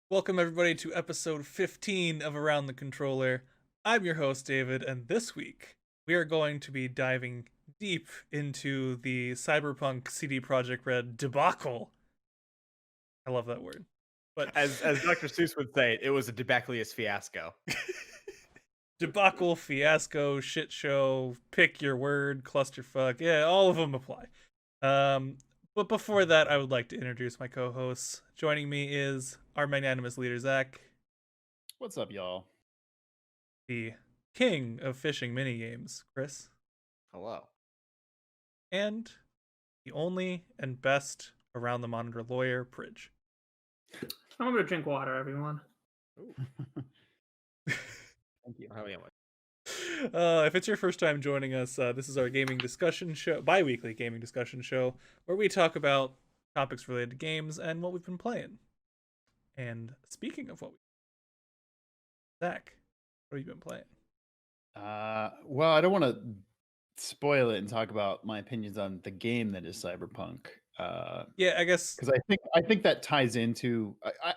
Welcome, everybody, to episode 15 of Around the Controller. I'm your host, David, and this week we are going to be diving deep into the Cyberpunk CD Projekt Red debacle. I love that word. But As Dr. Seuss would say, it was a debacleous fiasco. debacle, fiasco, shit show, pick your word, clusterfuck, yeah, all of them apply. But before that, I would like to introduce my co-hosts. Joining me is our magnanimous leader, Zach. What's up, y'all? The king of fishing minigames, Chris. Hello. And the only and best around the monitor lawyer, Pridge. I'm gonna drink water, everyone. Thank you. If it's your first time joining us, this is our gaming discussion show, bi-weekly gaming discussion show, where we talk about topics related to games and what we've been playing. And speaking of Zach, what have you been playing? Well, I don't want to spoil it and talk about my opinions on the game that is Cyberpunk. Yeah, I guess because I think that ties into.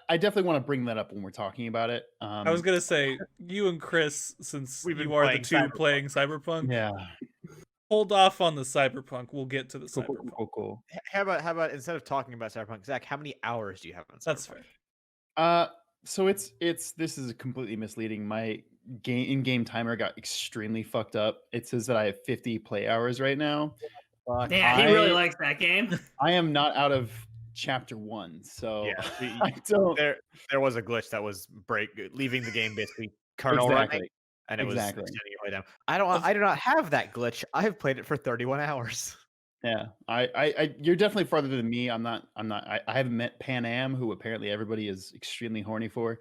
I definitely want to bring that up when we're talking about it. I was gonna say you and Chris, since We've been you are the playing two Cyberpunk. playing Cyberpunk. Yeah. Hold off on the Cyberpunk. We'll get to the Cool, Cyberpunk. cool. How about instead of talking about Cyberpunk, Zach, how many hours do you have on Cyberpunk? That's fair. So it's this is completely misleading. My in-game timer got extremely fucked up. It says that I have 50 play hours right now. Yeah, he really likes that game. I am not out of chapter 1, so Yeah, I don't. there was a glitch that was leaving the game basically kernel running, and it was Exactly. extending your way down. I do not have that glitch. I have played it for 31 hours. Yeah, you're definitely farther than me. I haven't met Pan Am, who apparently everybody is extremely horny for.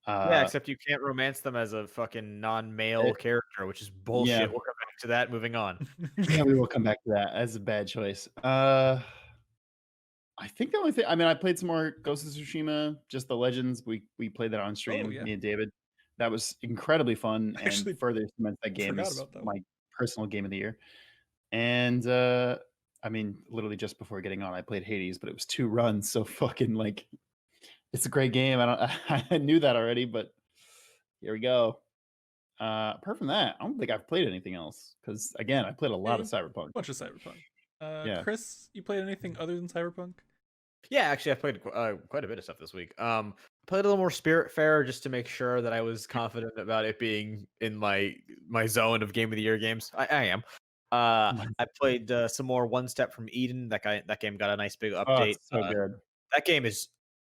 Yeah, except you can't romance them as a fucking non-male character, which is bullshit. Yeah. We'll come back to that. Moving on. Yeah, we will come back to that. That's a bad choice. I think the only thing, I mean, I played some more Ghost of Tsushima, just the Legends. We played that on stream, yeah. me and David. That was incredibly fun Actually, and further cements that game forgot is about that my personal game of the year. And I mean, literally just before getting on, I played Hades, but it was 2 runs, so fucking like, it's a great game. I knew that already, but here we go. Apart from that, I don't think I've played anything else because again, I played a lot of Cyberpunk. Bunch of Cyberpunk. Yeah. Chris, you played anything other than Cyberpunk? Yeah, actually, I played quite a bit of stuff this week. Played a little more Spiritfarer just to make sure that I was confident about it being in my zone of Game of the Year games. I am. I played some more One Step from Eden. That game got a nice big update. It's so good. That game is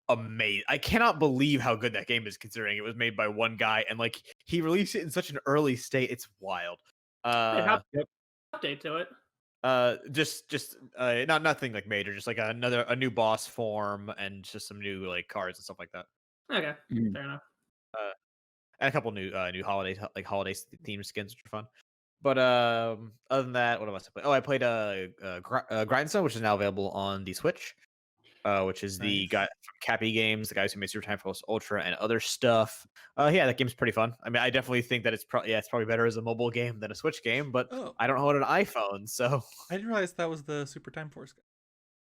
amazing. I cannot believe how good that game is, considering it was made by one guy and like he released it in such an early state. It's wild. Update to it. Just nothing like major, just like a new boss form and just some new like cards and stuff like that. Okay, fair enough. And a couple new holiday themed skins, which are fun. But other than that, what else I played? Oh, I played Grindstone, which is now available on the Switch. Which is the guy from Cappy Games, the guys who made Super Time Force Ultra and other stuff. Yeah, that game's pretty fun. I mean, I definitely think that it's probably better as a mobile game than a Switch game, but I don't own an iPhone, so I didn't realize that was the Super Time Force guy.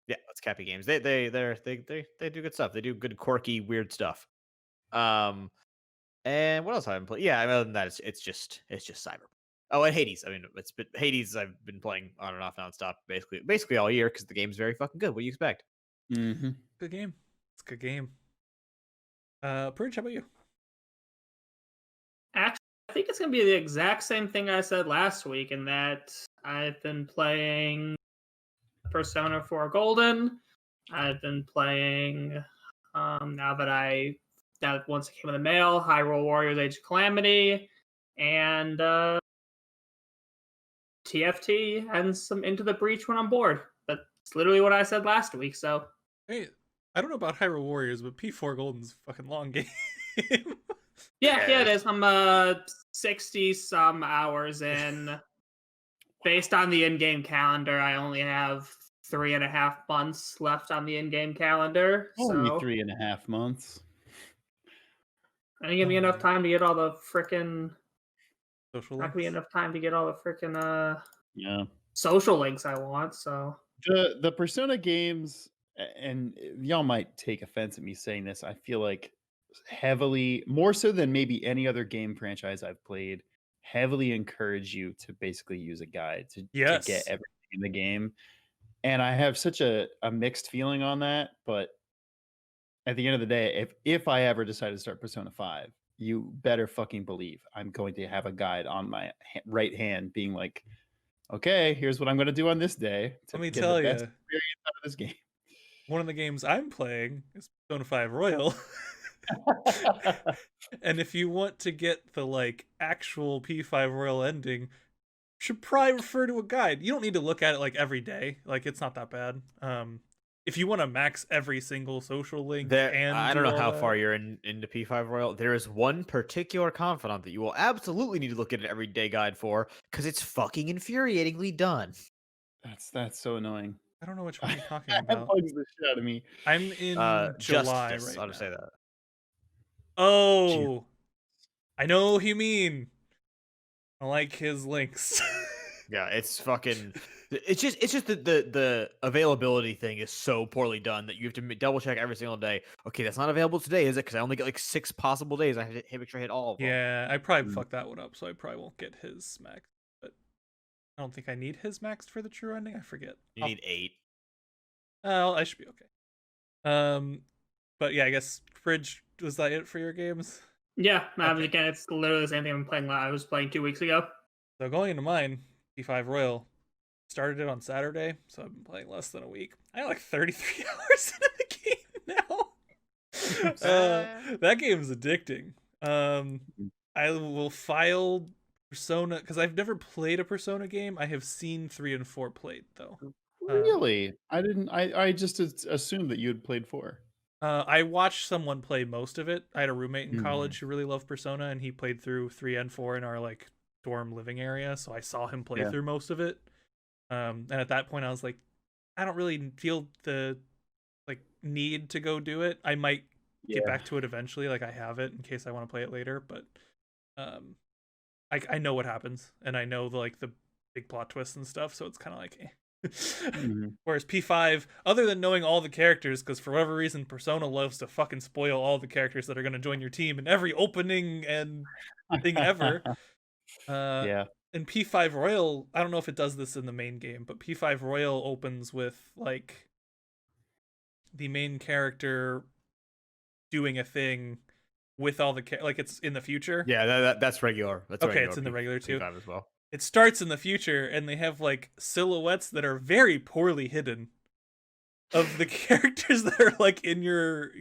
Yeah, that's Cappy Games. They do good stuff. They do good, quirky, weird stuff. And what else have I been playing? Yeah, I mean, other than that, it's just Cyberpunk. Oh, and Hades. I mean, Hades. I've been playing on and off nonstop, basically all year because the game's very fucking good. What do you expect? Mm-hmm. Good game. It's a good game. Purge, how about you? Actually, I think it's gonna be the exact same thing I said last week, in that I've been playing Persona 4 Golden. I've been playing now that once it came in the mail, Hyrule Warriors Age of Calamity, and TFT and some Into the Breach when I'm bored. That's literally what I said last week, so. Hey, I don't know about Hyrule Warriors, but P4 Golden's a fucking long game. Yeah, it is. I'm 60 some hours in. Based on the in-game calendar, I only have 3.5 months left on the in-game calendar. Only 3.5 months. I didn't give me enough time to get all the frickin' social not gonna be enough time to get all the frickin' yeah, social links I want, so. The Persona games, and y'all might take offense at me saying this, I feel like heavily, more so than maybe any other game franchise I've played, heavily encourage you to basically use a guide to get Yes. everything in the game. And I have such a mixed feeling on that, but at the end of the day, if I ever decide to start Persona 5, you better fucking believe I'm going to have a guide on my right hand being like, okay, here's what I'm going to do on this day to Let me get the tell best you, experience out of this game. one of the games I'm playing is Persona 5 Royal. And if you want to get the like actual P5 Royal ending, you should probably refer to a guide. You don't need to look at it like every day. Like it's not that bad. If you want to max every single social link There, and I don't do know all how that, far you're into P5 Royal. There is one particular confidant that you will absolutely need to look at an everyday guide for, because it's fucking infuriatingly done. That's so annoying. I don't know which one you're talking That about. bugs the shit out of me. I'm in July Justice, right I'll just say now. that. Oh, I know who you mean. I like his links. Yeah, it's fucking. It's just the availability thing is so poorly done that you have to double check every single day. Okay, that's not available today, is it? Because I only get like 6 possible days. I have to make sure I hit all of them. Yeah, I probably Mm. fucked that one up, so I probably won't get his max. But I don't think I need his maxed for the true ending. I forget. You need 8. I should be okay. But yeah, I guess Fridge, was that it for your games? Yeah, Okay. again, it's literally the same thing I was playing 2 weeks ago. So going into mine, P5 Royal, started it on Saturday, so I've been playing less than a week. I got like 33 hours into the game now. That game is addicting. I will file Persona because I've never played a Persona game. I have seen 3 and 4 played though. Really? I didn't. I just assumed that you had played 4. I watched someone play most of it. I had a roommate in Mhm. college who really loved Persona, and he played through 3 and 4 in our like dorm living area. So I saw him play Yeah. through most of it. And at that point, I was like, I don't really feel the like need to go do it. I might get Yeah. back to it eventually. Like I have it in case I want to play it later, but I know what happens, and I know the big plot twists and stuff. So it's kind of like. Eh. Mhm. Whereas P5, other than knowing all the characters, because for whatever reason Persona loves to fucking spoil all the characters that are going to join your team in every opening and thing ever. Yeah. In P5 Royal, I don't know if it does this in the main game, but P5 Royal opens with like the main character doing a thing with all the like it's in the future. Yeah, that's regular. That's Okay, regular it's in the regular too. P5 as well. It starts in the future, and they have like silhouettes that are very poorly hidden of the characters that are like in your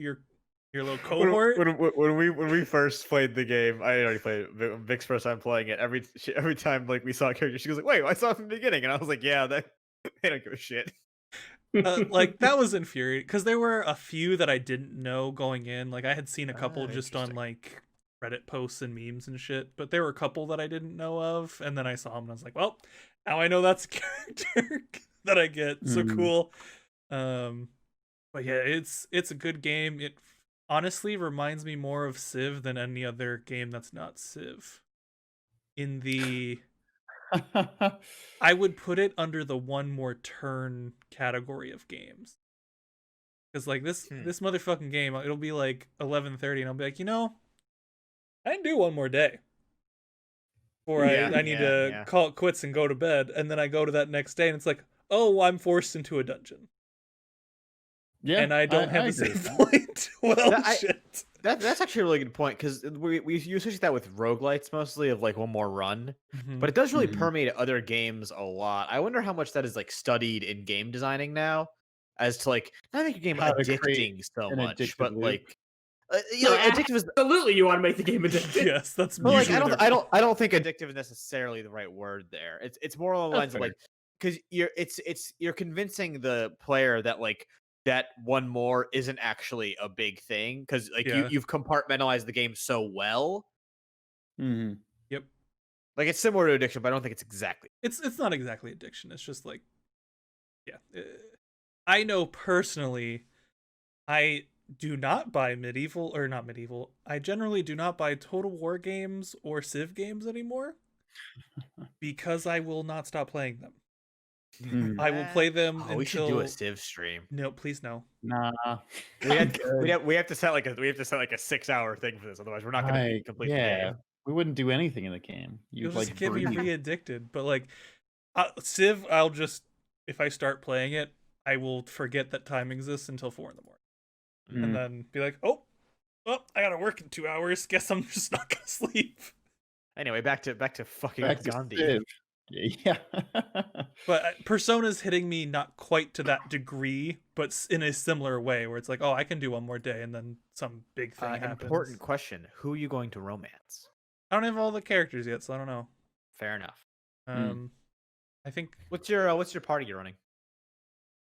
little cohort. When we first played the game, I already played it. Vic's first time playing it. Every time like we saw a character, she was like, "Wait, I saw it from the beginning," and I was like, "Yeah, they don't give a shit." Like that was infuriating because there were a few that I didn't know going in. Like I had seen a couple just on Interesting. like Reddit posts and memes and shit, but there were a couple that I didn't know of, and then I saw them and I was like, well, now I know that's a character that I get. So Mhm. cool. But yeah, it's a good game. It honestly reminds me more of Civ than any other game that's not Civ. In the I would put it under the one more turn category of games. Because like this motherfucking game, it'll be like 11:30, and I'll be like, I can do one more day. Or I need to call it quits and go to bed, and then I go to that next day, and it's like, oh, I'm forced into a dungeon. Yeah. And I don't have a agree save with point. Well, shit. That's actually a really good point, because you associate that with roguelites mostly, of like one more run, Mhm. but it does really Mhm. permeate other games a lot. I wonder how much that is like studied in game designing now, as to like not make a game How to create addicting so an much, addictive but loop. like addictive is. Absolutely, you want to make the game addictive. Yes, that's But like, usually I don't think addictive is necessarily the right word there. It's more along the lines of fair. like, because you're convincing the player that like that one more isn't actually a big thing, because like Yeah. you've compartmentalized the game so well. Mhm. Yep. Like it's similar to addiction, but I don't think it's exactly. It's not exactly addiction. It's just like, yeah. I know personally, I do not buy not medieval. I generally do not buy Total War games or Civ games anymore because I will not stop playing them. I will play them Oh, we should do a until Civ stream. no, please no. Nah. We have to set like a 6-hour thing for this, otherwise we're not going to complete the yeah. game. We wouldn't do anything in the game. You'll You'd just like get me breathe. re-addicted. But like Civ, I'll just if I start playing it, I will forget that time exists until 4 a.m. and then be like, oh, I gotta work in 2 hours. Guess I'm just not gonna sleep. Anyway, back to fucking Back to Gandhi. Civ. Yeah. But Persona's hitting me not quite to that degree, but in a similar way where it's like, oh, I can do one more day, and then some big thing happens. Important question: who are you going to romance? I don't have all the characters yet, so I don't know. Fair enough. I think What's your party you're running?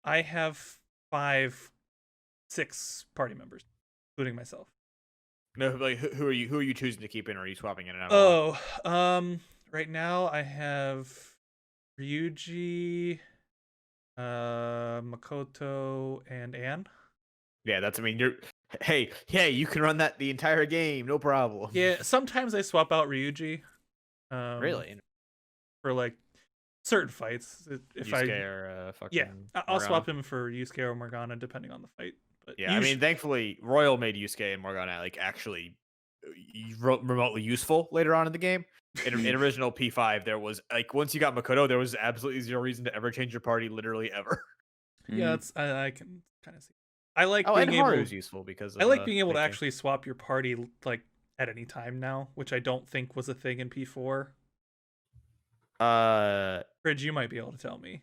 I have 6 party members, including myself. No, like who are you choosing to keep in, or are you swapping in and out? Oh, right now I have Ryuji, Makoto, and Anne. Yeah, you're. Hey, you can run that the entire game, no problem. Yeah, sometimes I swap out Ryuji. Really? For like certain fights. If Yusuke or fucking yeah, I'll Morgana. swap him for Yusuke or Morgana depending on the fight. But Yeah, I mean, thankfully, Royal made Yusuke and Morgana like actually remotely useful later on in the game. In original P5, there was like once you got Makoto, there was absolutely zero reason to ever change your party, literally ever. Yeah, I can kind of see. I like and being able. Haru's useful because I like being able to actually swap your party like at any time now, which I don't think was a thing in P4. Fridge, you might be able to tell me.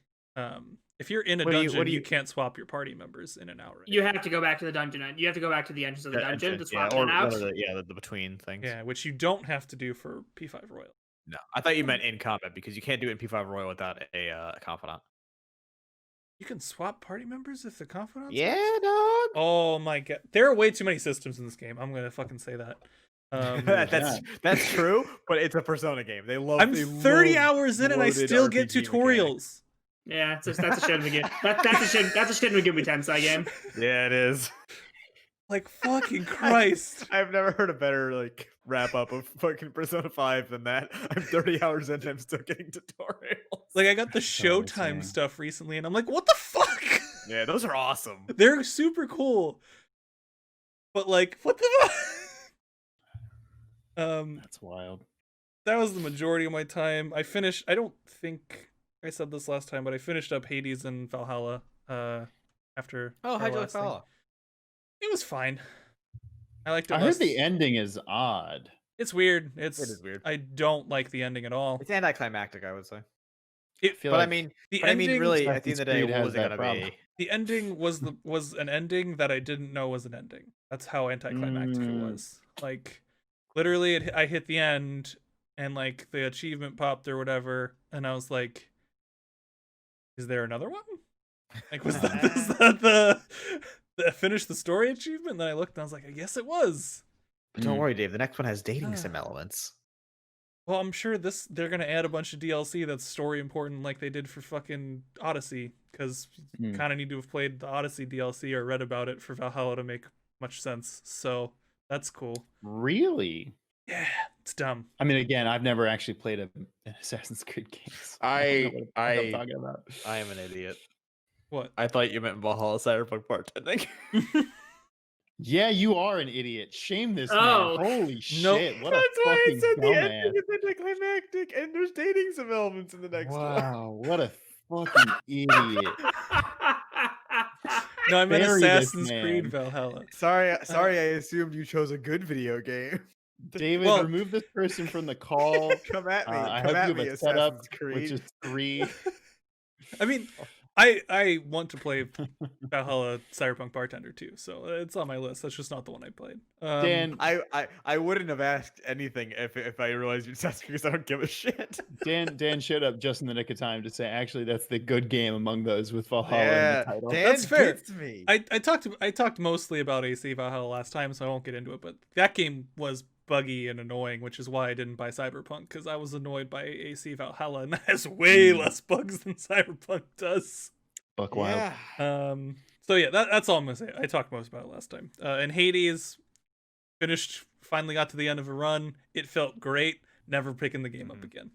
If you're in a dungeon, you can't swap your party members in and out, right? You have to go back to the dungeon. You have to go back to the entrance of the dungeon to swap in and out. The between things. Yeah, which you don't have to do for P5 Royal. No, I thought you meant in combat because you can't do it in P5 Royal without a confidant. You can swap party members if the confidant. Yeah, dog. Oh my god, there are way too many systems in this game. I'm gonna fucking say that. That's true, but it's a Persona game. I'm 30 hours in and I still get tutorials. Yeah, that's a Shin Megami. That's a Shin Megami Tensei game. Yeah, it is. Like fucking Christ! I've never heard a better like wrap up of fucking Persona 5 than that. I'm 30 hours in and I'm still getting tutorials. Like I got the Showtime stuff recently, and I'm like, what the fuck? Yeah, those are awesome. They're super cool. But like, what the fuck? That's wild. That was the majority of my time. I don't think I said this last time, but I finished up Hades and Valhalla after. Oh, how'd you like Valhalla? It was fine. I liked it. I heard the ending is odd. It's weird. It is weird. I don't like the ending at all. It's anticlimactic, I would say. But I mean, really, at the end of the day, what was it gonna be? The ending was an ending that I didn't know was an ending. That's how anticlimactic it was. Like, literally, I hit the end, and like the achievement popped or whatever, and I was like, "Is there another one? Like, was that the finish the story achievement?" And then I looked, and I was like, "I guess it was." Don't worry, Dave. The next one has dating sim elements. Well, I'm sure they're gonna add a bunch of DLC that's story important, like they did for fucking Odyssey, because you kind of need to have played the Odyssey DLC or read about it for Valhalla to make much sense. So that's cool. Really? Yeah, it's dumb. I mean, again, I've never actually played an Assassin's Creed game. So I don't know what I'm talking about. I am an idiot. What? I thought you meant Valhalla Cyberpunk bartending. Yeah, you are an idiot. Shame this Oh. man. Holy shit. What a That's why I fucking said the dumbass. ending is anticlimactic, and there's dating sim elements in the next one. Wow, what a fucking idiot. No, I meant Bury this Assassin's man. Creed Valhalla. Sorry, I assumed you chose a good video game. David, Well- remove this person from the call. Come at me. I Come hope at you me, have a setup, Assassin's Creed. which is 3. I mean, I want to play Valhalla Cyberpunk Bartender too, so it's on my list. That's just not the one I played. Dan, I wouldn't have asked anything if I realized you Assassin's Creed because I don't give a shit. Dan showed up just in the nick of time to say, actually, that's the good game among those with Valhalla in Yeah, the title. Dan That's fair. gets me. I talked mostly about AC Valhalla last time, so I won't get into it. But that game was buggy and annoying, which is why I didn't buy Cyberpunk, because I was annoyed by AC Valhalla, and that has way less bugs than Cyberpunk does. Buck wild. Yeah. So yeah, that's all I'm gonna say. I talked most about it last time. And Hades finished, finally got to the end of a run. It felt great. Never picking the game up again.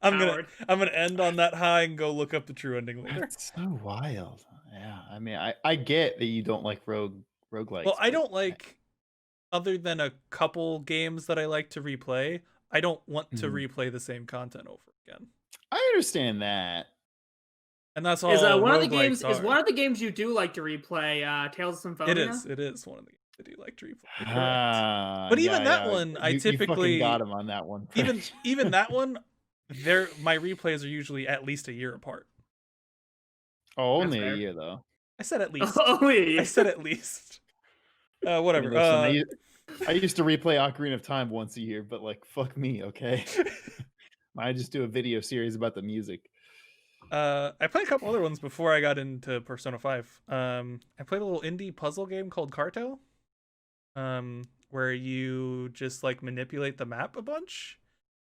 I'm Howard. gonna end on that high and go look up the true ending later. That's so wild. Yeah, I mean, I get that you don't like roguelikes. Well, I but don't like, other than a couple games that I like to replay, I don't want to replay the same content over again. I understand that. And that's all Is one of the roguelikes games is are. one of the games you do like to replay Tales of Symphonia? It is one of the games I do like to replay. Correct. But even that one, I you fucking typically- got him on that one. Even that one, my replays are usually at least a year apart. Oh, That's only fair. a year though. I said at least. Only a year. I said at least. I mean, Whatever. listen, I used to replay Ocarina of Time once a year, but like, fuck me, okay? I just do a video series about the music. I played a couple other ones before I got into Persona 5. I played a little indie puzzle game called Carto, where you just like manipulate the map a bunch,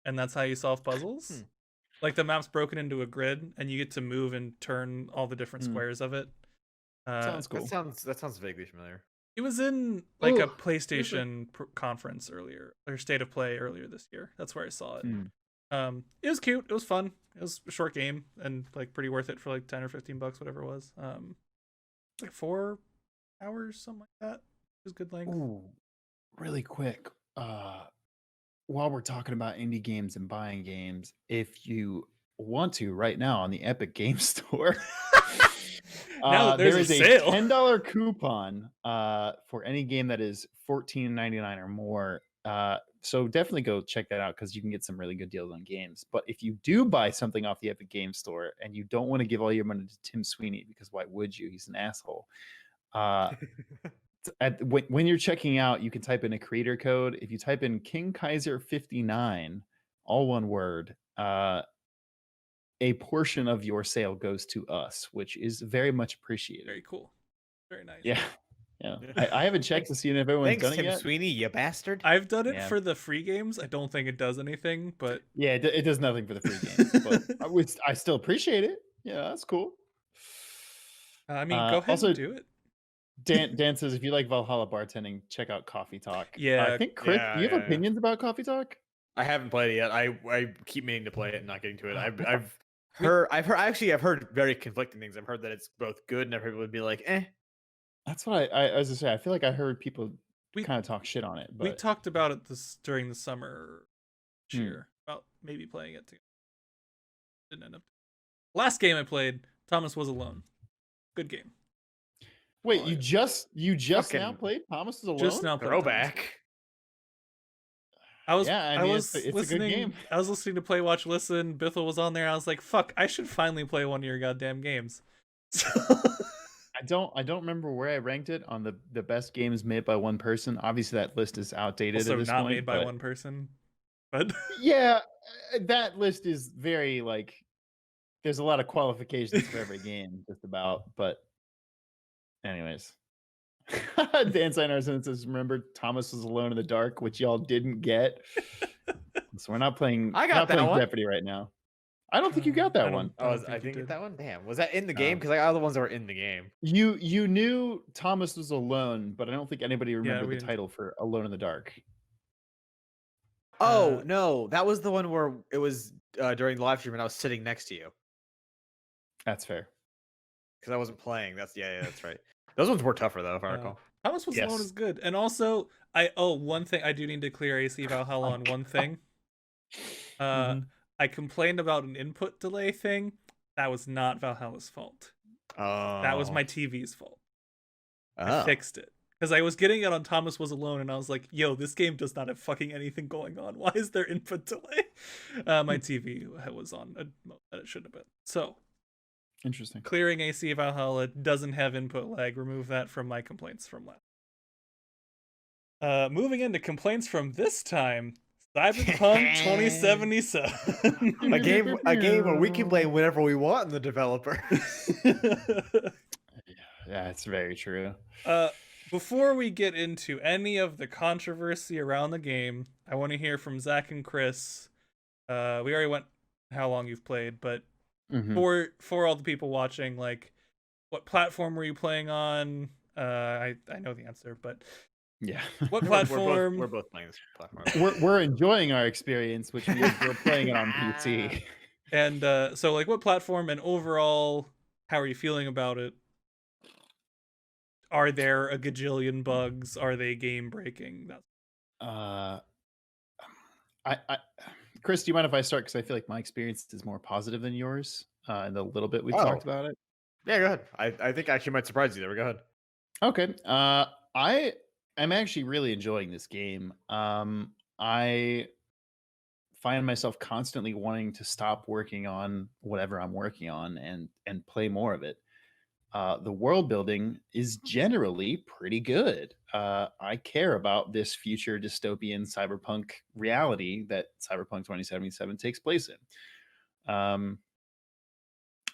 and that's how you solve puzzles. Like the map's broken into a grid, and you get to move and turn all the different squares of it. Sounds cool. That sounds vaguely familiar. It was in like a Ooh, PlayStation conference earlier, or State of Play earlier this year. That's where I saw it. It was cute. It was fun. It was a short game and like pretty worth it for like 10 or 15 bucks, whatever it was. Like 4 hours, something like that. It was good length. Ooh, really quick. While we're talking about indie games and buying games, if you want to right now on the Epic Game Store, Now there's there a is sale. a $10 coupon for any game that is $14.99 or more. So definitely go check that out because you can get some really good deals on games. But if you do buy something off the Epic Game Store and you don't want to give all your money to Tim Sweeney, because why would you? He's an asshole. When you're checking out, you can type in a creator code. If you type in King Kaiser 59, all one word, a portion of your sale goes to us, which is very much appreciated. Very cool. Very nice. Yeah. I haven't checked to see if everyone's Thanks, done it Tim yet. Sweeney, you bastard. I've done it Yeah. for the free games. I don't think it does anything, but Yeah, it does nothing for the free games, but I still appreciate it. Yeah, that's cool. I mean, go ahead also, and do it. Dan says if you like Valhalla bartending, check out Coffee Talk. Yeah. I think Chris, Yeah, do you have yeah. opinions about Coffee Talk? I haven't played it yet. I keep meaning to play it and not getting to it. I've heard very conflicting things. I've heard that it's both good and everybody would be like, eh. That's what I was gonna say. I feel like I heard people We- kind of talk shit on it. But We talked about it during the summer this year about maybe playing it together. Didn't end up. Last game I played, Thomas Was Alone. Good game. wait, you just now Fucking- played Thomas Was Alone? Just now played Thomas Was Alone. Throwback. I was Yeah, I I mean, was it's a good listening. game. I was listening to Play Watch Listen. Bithel was on there. I was like, "Fuck! I should finally play one of your goddamn games." So, I don't remember where I ranked it on the best games made by one person. Obviously, that list is outdated also at this not point. made by but one person, but Yeah, that list is very like. There's a lot of qualifications for every game, just about. But, anyways, Dan Sinerson says, "Remember, Thomas Was Alone in the Dark," which y'all didn't get. So we're not playing. I got not that playing one. Jeopardy right now. I don't think you got I that don't- one. I don't I think you didn't did. get that one. Damn, was that in the game? Because I got the ones that were in the game. You knew Thomas Was Alone, but I don't think anybody remembered we the didn't. title for Alone in the Dark. Oh no, that was the one where it was during the live stream and I was sitting next to you That's fair. because I wasn't playing. That's right. Those ones were tougher though, if I Uh, recall. Thomas Was Alone Yes. is good. And also, one thing I do need to clear AC Valhalla on one thing. Mhm. I complained about an input delay thing. That was not Valhalla's fault. That was my TV's fault. I fixed it. Because I was getting it on Thomas Was Alone, and I was like, yo, this game does not have fucking anything going on. Why is there input delay? My TV was on a mode that it should have been. So, Interesting. clearing AC Valhalla doesn't have input lag. Remove that from my complaints from last. Moving into complaints from this time, Cyberpunk 2077. A game where we can blame whatever we want in the developer. Yeah, it's very true. Before we get into any of the controversy around the game, I want to hear from Zach and Chris. We already went how long you've played, but Mhm. for all the people watching, like, what platform were you playing on? I know the answer, but Yeah. what platform? We're both playing this platform. we're enjoying our experience, which means we're playing it on PC. And so, like, what platform and overall, how are you feeling about it? Are there a gajillion bugs? Are they game breaking? That's Uh, I Chris, do you mind if I start? Because I feel like my experience is more positive than yours. In the little bit we've talked about it. Yeah, go ahead. I think actually might surprise you there. Go ahead. Okay. I am actually really enjoying this game. I find myself constantly wanting to stop working on whatever I'm working on and play more of it. The world building is generally pretty good. I care about this future dystopian cyberpunk reality that Cyberpunk 2077 takes place in.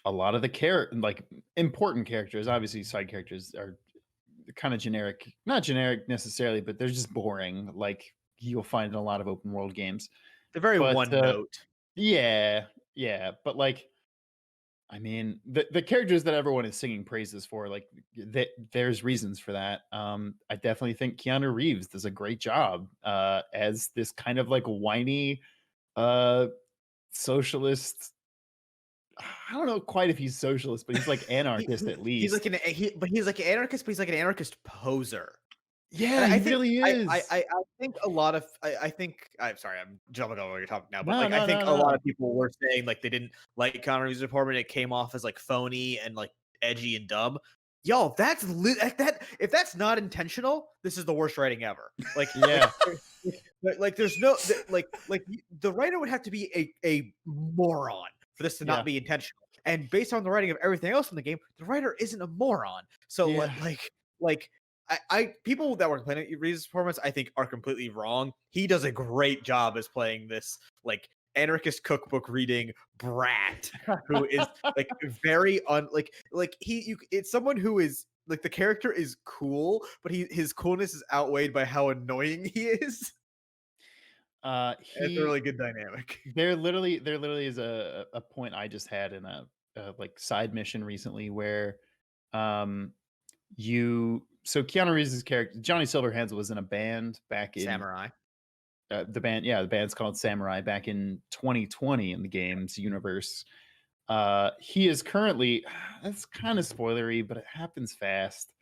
A lot of the like important characters, obviously side characters are kind of generic, not generic necessarily, but they're just boring. Like you'll find in a lot of open world games. They're very But one note. yeah, yeah. But like, I mean, the characters that everyone is singing praises for, like, there's reasons for that. I definitely think Keanu Reeves does a great job as this kind of like whiny uh socialist. I don't know quite if he's socialist, but he's like anarchist at least. He's like an anarchist, but he's like an anarchist poser. Yeah, And he I think really is. I think a lot of I think I'm sorry, I'm jumping over your topic now, but No, like I no, think no, a lot no. of people were saying like they didn't like Conor Reeves' Department. It came off as like phony and like edgy and dumb. Yo, if that's not intentional, this is the worst writing ever. Like Yeah. like there's no like the writer would have to be a moron for this to Yeah. not be intentional. And based on the writing of everything else in the game, the writer isn't a moron. So Yeah. like I people that were playing Reese's performance, I think, are completely wrong. He does a great job as playing this like anarchist cookbook reading brat who is like very it's someone who is like the character is cool, but his coolness is outweighed by how annoying he is. It's a really good dynamic. There literally is a point I just had in a like side mission recently where so Keanu Reeves' character Johnny Silverhands was in a band back in Samurai. the band's called Samurai back in 2020 in the game's universe. He is currently that's kind of spoilery, but it happens fast.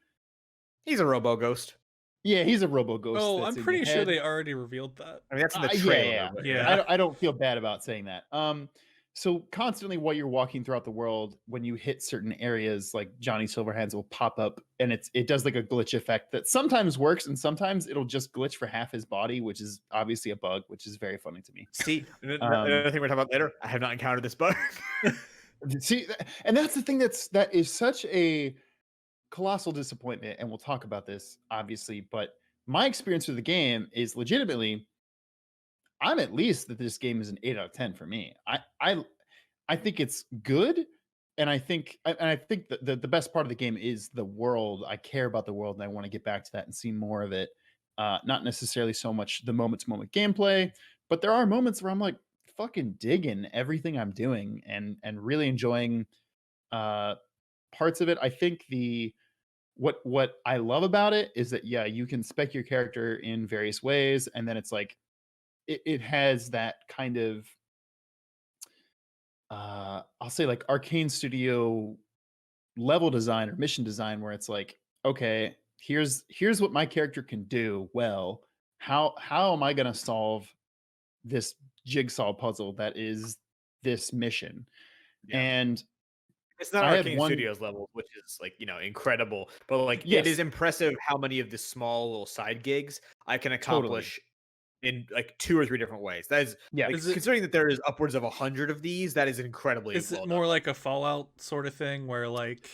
He's a robo ghost. Yeah, he's a robo ghost. Oh, that's I'm in pretty your sure head. they already revealed that. I mean, that's in the Yeah, trailer. yeah. But Yeah. I don't feel bad about saying that. So constantly while you're walking throughout the world, when you hit certain areas, like Johnny Silverhands will pop up, and it does like a glitch effect that sometimes works, and sometimes it'll just glitch for half his body, which is obviously a bug, which is very funny to me. See, another thing we're talking about later. I have not encountered this bug. See, and that's the thing that is such a colossal disappointment, and we'll talk about this obviously, but my experience with the game is legitimately I'm at least that this game is an 8 out of 10 for me. I think it's good, and I think the best part of the game is the world. I care about the world, and I want to get back to that and see more of it. Not necessarily so much the moment to moment gameplay, but there are moments where I'm like fucking digging everything I'm doing and really enjoying parts of it. I think what I love about it is that yeah, you can spec your character in various ways, and then it's like it has that kind of I'll say like arcane studio level design or mission design where it's like, okay, here's what my character can do well. How am I gonna solve this jigsaw puzzle that is this mission? Yeah. And It's not I had Arcane one- Studios level, which is like, incredible. But like Yes. it is impressive how many of the small little side gigs I can accomplish in like 2 or 3 different ways. That is Yeah. like, considering that there is upwards of 100 of these, that is incredibly Is well it more done. like a Fallout sort of thing where like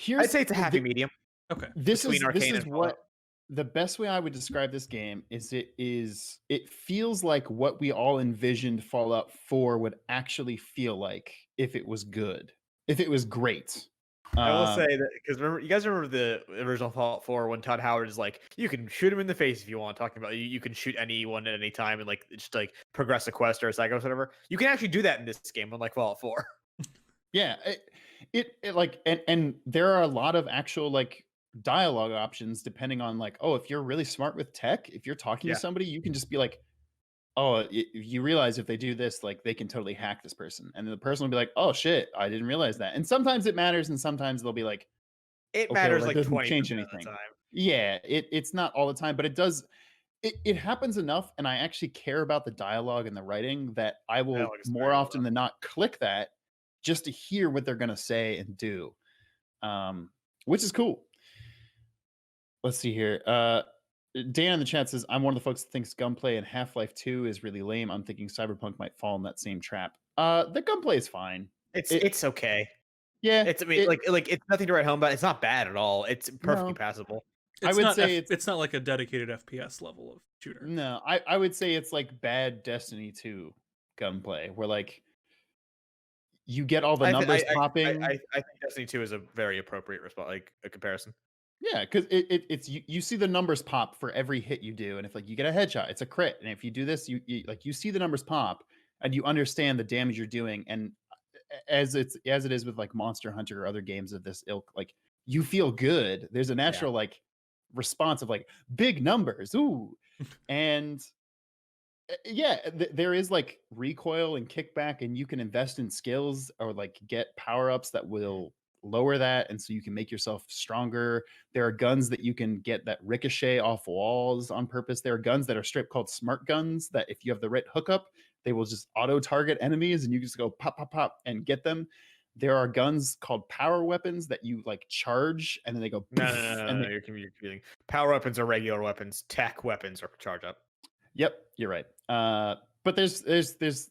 I'd say it's a happy medium. okay. This between is Arcane and Fallout. what the best way I would describe this game is it feels like what we all envisioned Fallout 4 would actually feel like if it was good, if it was great. I will say that because you guys remember the original Fallout 4 when Todd Howard is like, you can shoot him in the face if you want, talking about you can shoot anyone at any time and like just like progress a quest or a side quest or whatever. You can actually do that in this game, unlike Fallout 4. Yeah, it like and there are a lot of actual like dialogue options depending on like, oh, if you're really smart with tech, if you're talking Yeah. to somebody, you can just be like, oh, you realize if they do this, like they can totally hack this person, and then the person will be like, oh shit, I didn't realize that. And sometimes it matters, and sometimes they'll be like, It okay, well matters that like doesn't 20% change of the anything. time. Yeah, it's not all the time, but it does. It happens enough, and I actually care about the dialogue and the writing that I will Dialogue is more very well often done. than not click that just to hear what they're gonna say and do, which is cool. Let's see here. Dan in the chat says, I'm one of the folks that thinks gunplay in Half-Life 2 is really lame. I'm thinking Cyberpunk might fall in that same trap. The gunplay is fine. It's okay. Yeah. It's I mean like it's nothing to write home about. It's not bad at all. It's perfectly No. passable. I would say it's not like a dedicated FPS level of shooter. No, I would say it's like bad Destiny 2 gunplay, where like you get all the numbers popping. I think Destiny 2 is a very appropriate response, like a comparison. Yeah, because it's you see the numbers pop for every hit you do, and if like you get a headshot, it's a crit, and if you do this, you like you see the numbers pop, and you understand the damage you're doing, and as it is with like Monster Hunter or other games of this ilk, like you feel good. There's a natural like response of like big numbers, ooh, and yeah, there is like recoil and kickback, and you can invest in skills or like get power ups that will lower that, and so you can make yourself stronger. There are guns that you can get that ricochet off walls on purpose. There are guns that are straight called smart guns that if you have the right hookup, they will just auto target enemies, and you just go pop pop pop and get them. There are guns called power weapons that you like charge, and then they go. No, And you're confusing. Power weapons are regular weapons. Tech weapons are charge up. Yep, you're right. But there's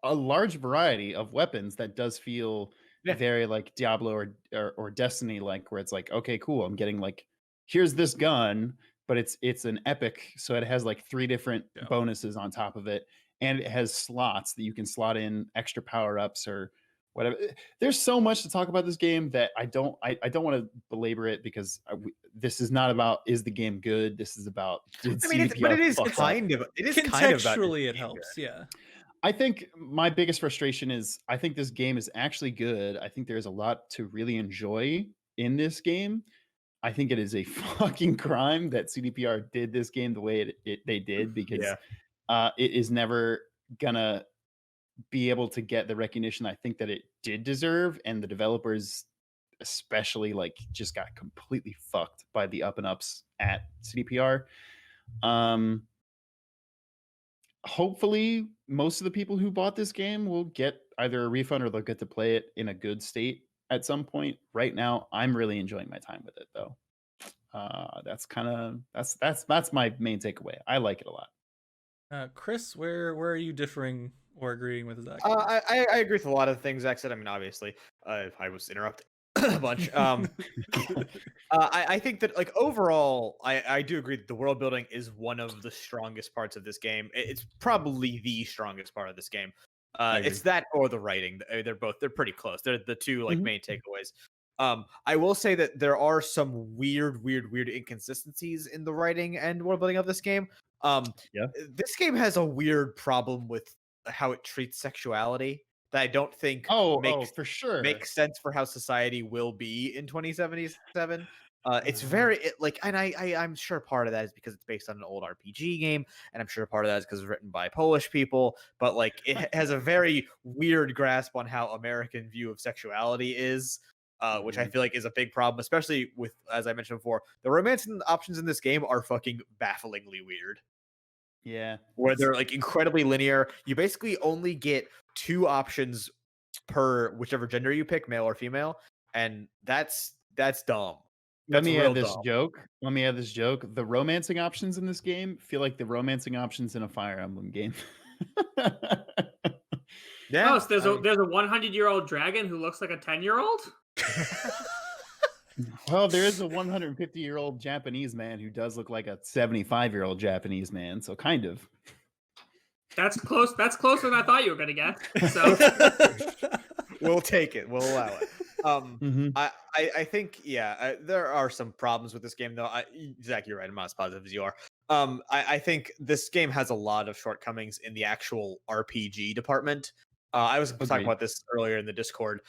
a large variety of weapons that does feel very like Diablo or Destiny like, where it's like, okay, cool, I'm getting like, here's this gun, but it's an epic, so it has like 3 different bonuses on top of it, and it has slots that you can slot in extra power-ups or whatever. There's so much to talk about this game that I don't want to belabor it, because this is not about is the game good. This is about did CDPR but it is fuck up? kind of Contextually it helps. Yeah. I think my biggest frustration is I think this game is actually good. I think there's a lot to really enjoy in this game. I think it is a fucking crime that CDPR did this game the way they did, because it is never gonna be able to get the recognition I think that it did deserve, and the developers especially like just got completely fucked by the up and ups at CDPR. Hopefully most of the people who bought this game will get either a refund or they'll get to play it in a good state at some point. Right now, I'm really enjoying my time with it though. That's my main takeaway. I like it a lot. Chris, where are you differing or agreeing with Zach? I agree with a lot of things Zach said. I mean, obviously, I was interrupted a bunch. I think that like overall, I do agree that the world building is one of the strongest parts of this game. It's probably the strongest part of this game. It's that or the writing. They're pretty close. They're the two like main takeaways. I will say that there are some weird inconsistencies in the writing and world building of this game. This game has a weird problem with how it treats sexuality that I don't think for sure makes sense for how society will be in 2077. It's very and I'm sure part of that is because it's based on an old RPG game, and I'm sure part of that is because it's written by Polish people, but like it has a very weird grasp on how American view of sexuality is. Which I feel like is a big problem, especially with, as I mentioned before, the romance options in this game are fucking bafflingly weird. Yeah. Where they're like incredibly linear. You basically only get 2 options per whichever gender you pick, male or female, and that's dumb. Let me add this joke. The romancing options in this game feel like the romancing options in a Fire Emblem game. Yeah. Oh, so there's a 100-year-old dragon who looks like a 10-year-old? Well, there is a 150-year-old Japanese man who does look like a 75-year-old Japanese man, so kind of. That's close. That's closer than I thought you were gonna get. So we'll take it. We'll allow it. I think there are some problems with this game though. Zach, you're right. I'm not as positive as you are. I think this game has a lot of shortcomings in the actual RPG department. I was talking about this earlier in the Discord.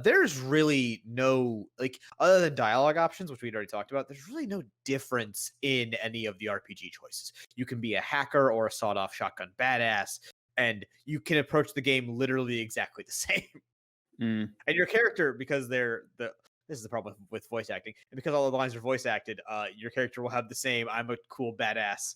There's really no like other than dialogue options, which we'd already talked about. There's really no difference in any of the RPG choices. You can be a hacker or a sawed-off shotgun badass, and you can approach the game literally exactly the same. Mm. And your character, because this is the problem with voice acting, and because all the lines are voice acted, your character will have the same "I'm a cool badass"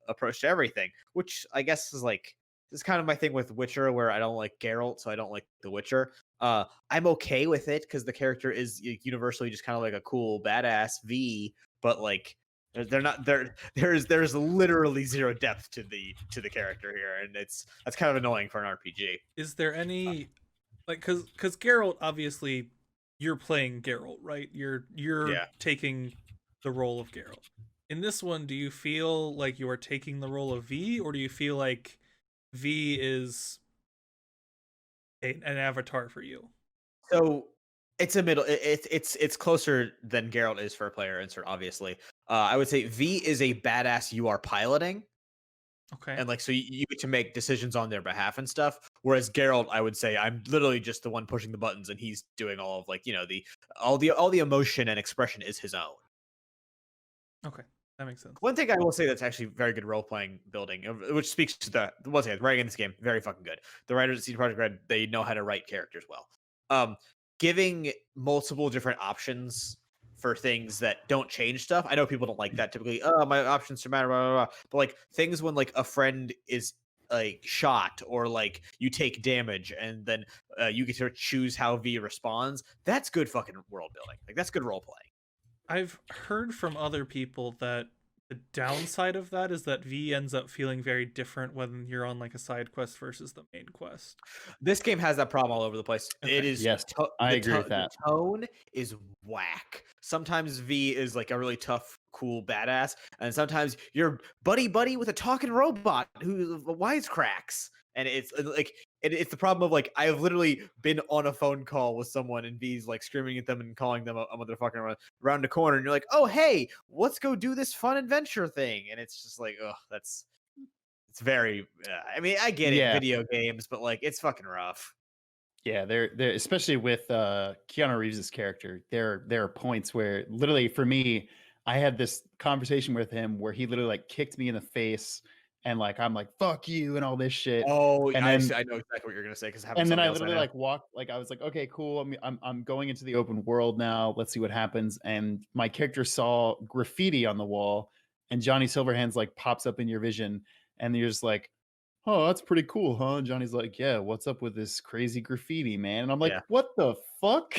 approach to everything, which I guess is like this is kind of my thing with Witcher, where I don't like Geralt, so I don't like The Witcher. I'm okay with it because the character is universally just kind of like a cool badass V, but like they're not there. There's literally zero depth to the character here, and that's kind of annoying for an RPG. Is there any like because Geralt, obviously you're playing Geralt, right? You're Yeah. taking the role of Geralt. In this one, do you feel like you are taking the role of V, or do you feel like V is an avatar for you? So it's a middle. It's closer than Geralt is for a player insert. Obviously, I would say V is a badass you are piloting, Okay. and like so you get to make decisions on their behalf and stuff. Whereas Geralt, I would say I'm literally just the one pushing the buttons, and he's doing all of like all the emotion and expression is his own. Okay. That makes sense. One thing I will say that's actually very good role playing building, which speaks to the once again writing in this game, very fucking good. The writers at CD Projekt Red, they know how to write characters well. Giving multiple different options for things that don't change stuff. I know people don't like that typically. Oh, my options don't matter, blah, blah, blah. But like things when like a friend is like shot or like you take damage and then you get to choose how V responds. That's good fucking world building. Like that's good role playing. I've heard from other people that the downside of that is that V ends up feeling very different when you're on like a side quest versus the main quest. This game has that problem all over the place. Okay. It is Yes, I agree with that. The tone is whack. Sometimes V is like a really tough, cool badass, and sometimes you're buddy with a talking robot who wisecracks, and it's like it's the problem of like I have literally been on a phone call with someone and V's like screaming at them and calling them a motherfucker around the corner, and you're like, oh hey, let's go do this fun adventure thing, and it's just like, oh, it's very. I mean, I get it, video games, but like, it's fucking rough. Yeah, they're especially with Keanu Reeves' character. There are points where literally for me, I had this conversation with him where he literally like kicked me in the face and like I'm like fuck you and all this shit. Oh, And I then know exactly what you're gonna say because and then I literally like walked like I was like okay cool I'm going into the open world now. Let's see what happens. And my character saw graffiti on the wall, and Johnny Silverhand's like pops up in your vision, and you're just like, oh, that's pretty cool, huh? And Johnny's like, yeah, what's up with this crazy graffiti, man? And I'm like, Yeah. what the fuck?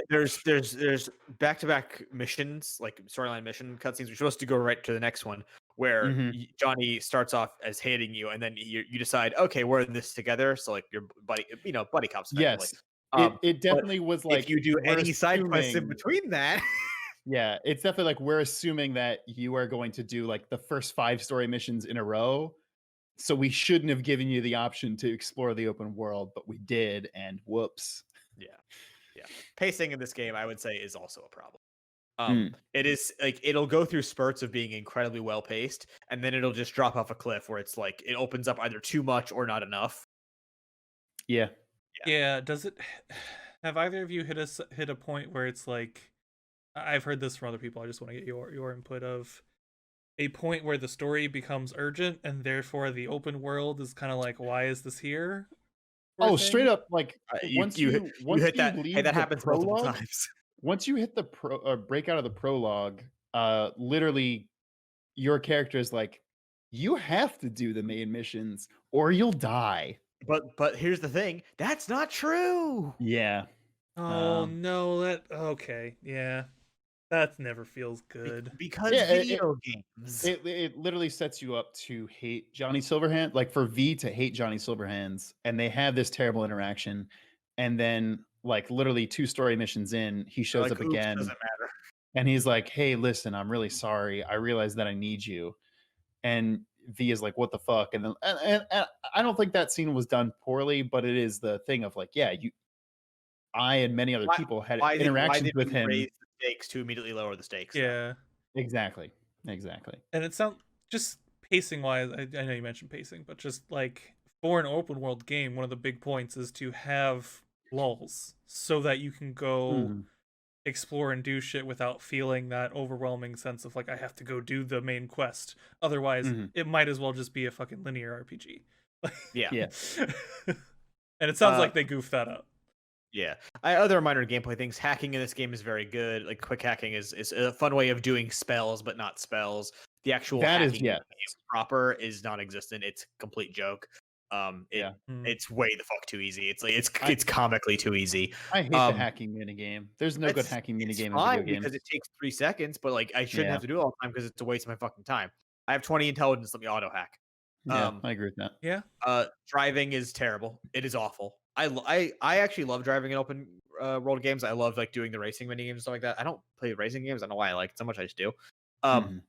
There's back-to-back missions, like storyline mission cutscenes. We're supposed to go right to the next one where Mhm. Johnny starts off as hating you, and then you decide, okay, we're in this together. So like your buddy, buddy cops. Effectively. Yes, it But definitely was like if you do we're any side quests in assuming- between that, Yeah, it's definitely like we're assuming that you are going to do like the first 5 story missions in a row. So we shouldn't have given you the option to explore the open world, but we did, and whoops. yeah. Pacing in this game, I would say, is also a problem. Mm. It is like it'll go through spurts of being incredibly well paced, and then it'll just drop off a cliff where it's like it opens up either too much or not enough. Yeah. Yeah, does it have either of you hit a point where it's like I've heard this from other people, I just want to get your input of a point where the story becomes urgent and therefore the open world is kind of like why is this here? sort Oh, of straight thing? up like once you hit that. leave Hey, that the happens multiple prologue, times. once you hit the break out of the prologue, literally your character is like, you have to do the main missions or you'll die. But here's the thing: that's not true. Yeah. Oh no, that okay, yeah. That never feels good. Because Yeah, video games. It literally sets you up to hate Johnny Silverhand, like for V to hate Johnny Silverhands, and they have this terrible interaction, and then like literally 2 story missions in, he shows Like, up oops, again, doesn't matter. and he's like, "Hey, listen, I'm really sorry. I realize that I need you." And V is like, "What the fuck?" And then and I don't think that scene was done poorly, but it is the thing of like, yeah, I and many other people had interactions with him. Raise the stakes to immediately lower the stakes? Yeah. Exactly. And it sounds just pacing wise, I know you mentioned pacing, but just like for an open world game, one of the big points is to have lulls so that you can go Mhm. explore and do shit without feeling that overwhelming sense of like I have to go do the main quest. Otherwise, Mhm. it might as well just be a fucking linear RPG. Yeah. Yeah. And it sounds Uh, like they goofed that up. Yeah. Other minor gameplay things. Hacking in this game is very good. Like quick hacking is a fun way of doing spells, but not spells. The actual That is, hacking in yeah. the game proper is non-existent. It's a complete joke. Yeah. It's way the fuck too easy. It's like I- it's comically too easy. I hate the hacking minigame. There's no good It's hacking it's minigame in video fine games. because it takes 3 seconds, but like I shouldn't Yeah. have to do it all the time because it's a waste of my fucking time. I have 20 intelligence. Let me auto hack. Yeah, I agree with that. Yeah. Driving is terrible. It is awful. I actually love driving in open world games. I love like doing the racing mini games and stuff like that. I don't play racing games. I don't know why I like it so much. I just do. Mhm.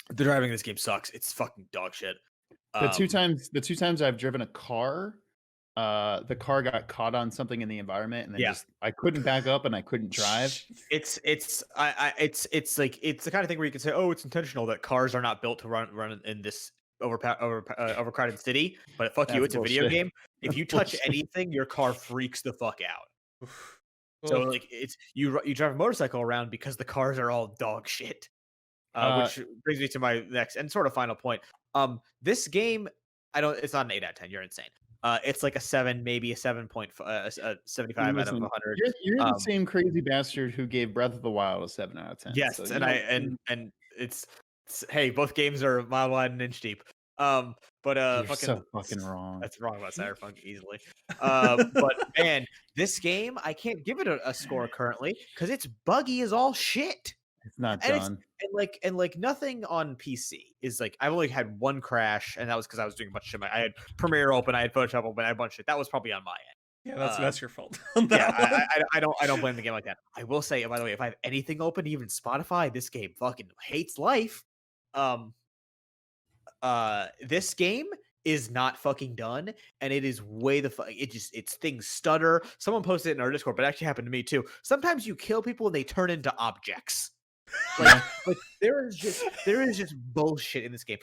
The driving in this game sucks. It's fucking dog shit. The two times I've driven a car, the car got caught on something in the environment, and then Yeah. I couldn't back up and I couldn't drive. It's like it's the kind of thing where you can say, oh, it's intentional that cars are not built to run in this overcrowded city. But fuck you, That's it's a video bullshit. game. If That's you touch bullshit. anything, your car freaks the fuck out. Oof. So Oof. like it's you drive a motorcycle around because the cars are all dog shit. Uh, Which brings me to my next and sort of final point. This game, it's not an 8 out of 10. You're insane. It's like a 7, maybe a 75 out of listen, 100. you're the same crazy bastard who gave Breath of the Wild a 7 out of 10. Yes, so, and you know, and it's hey, both games are a mile wide and an inch deep. But you're fucking so fucking wrong. that's wrong about Cyberpunk easily. But man, this game I can't give it a score currently because it's buggy as all shit. It's not And done. and like nothing on PC is like I've only had one crash, and that was because I was doing a bunch of shit. I had Premiere open, I had Photoshop open, I had a bunch of shit. That was probably on my end. Yeah, that's your fault. On that Yeah, one. I don't blame the game like that. I will say, by the way, if I have anything open, even Spotify, this game fucking hates life. This game is not fucking done, and it is way it's things stutter. Someone posted it in our Discord, but it actually happened to me too. Sometimes you kill people and they turn into objects. Like there is just bullshit in this game.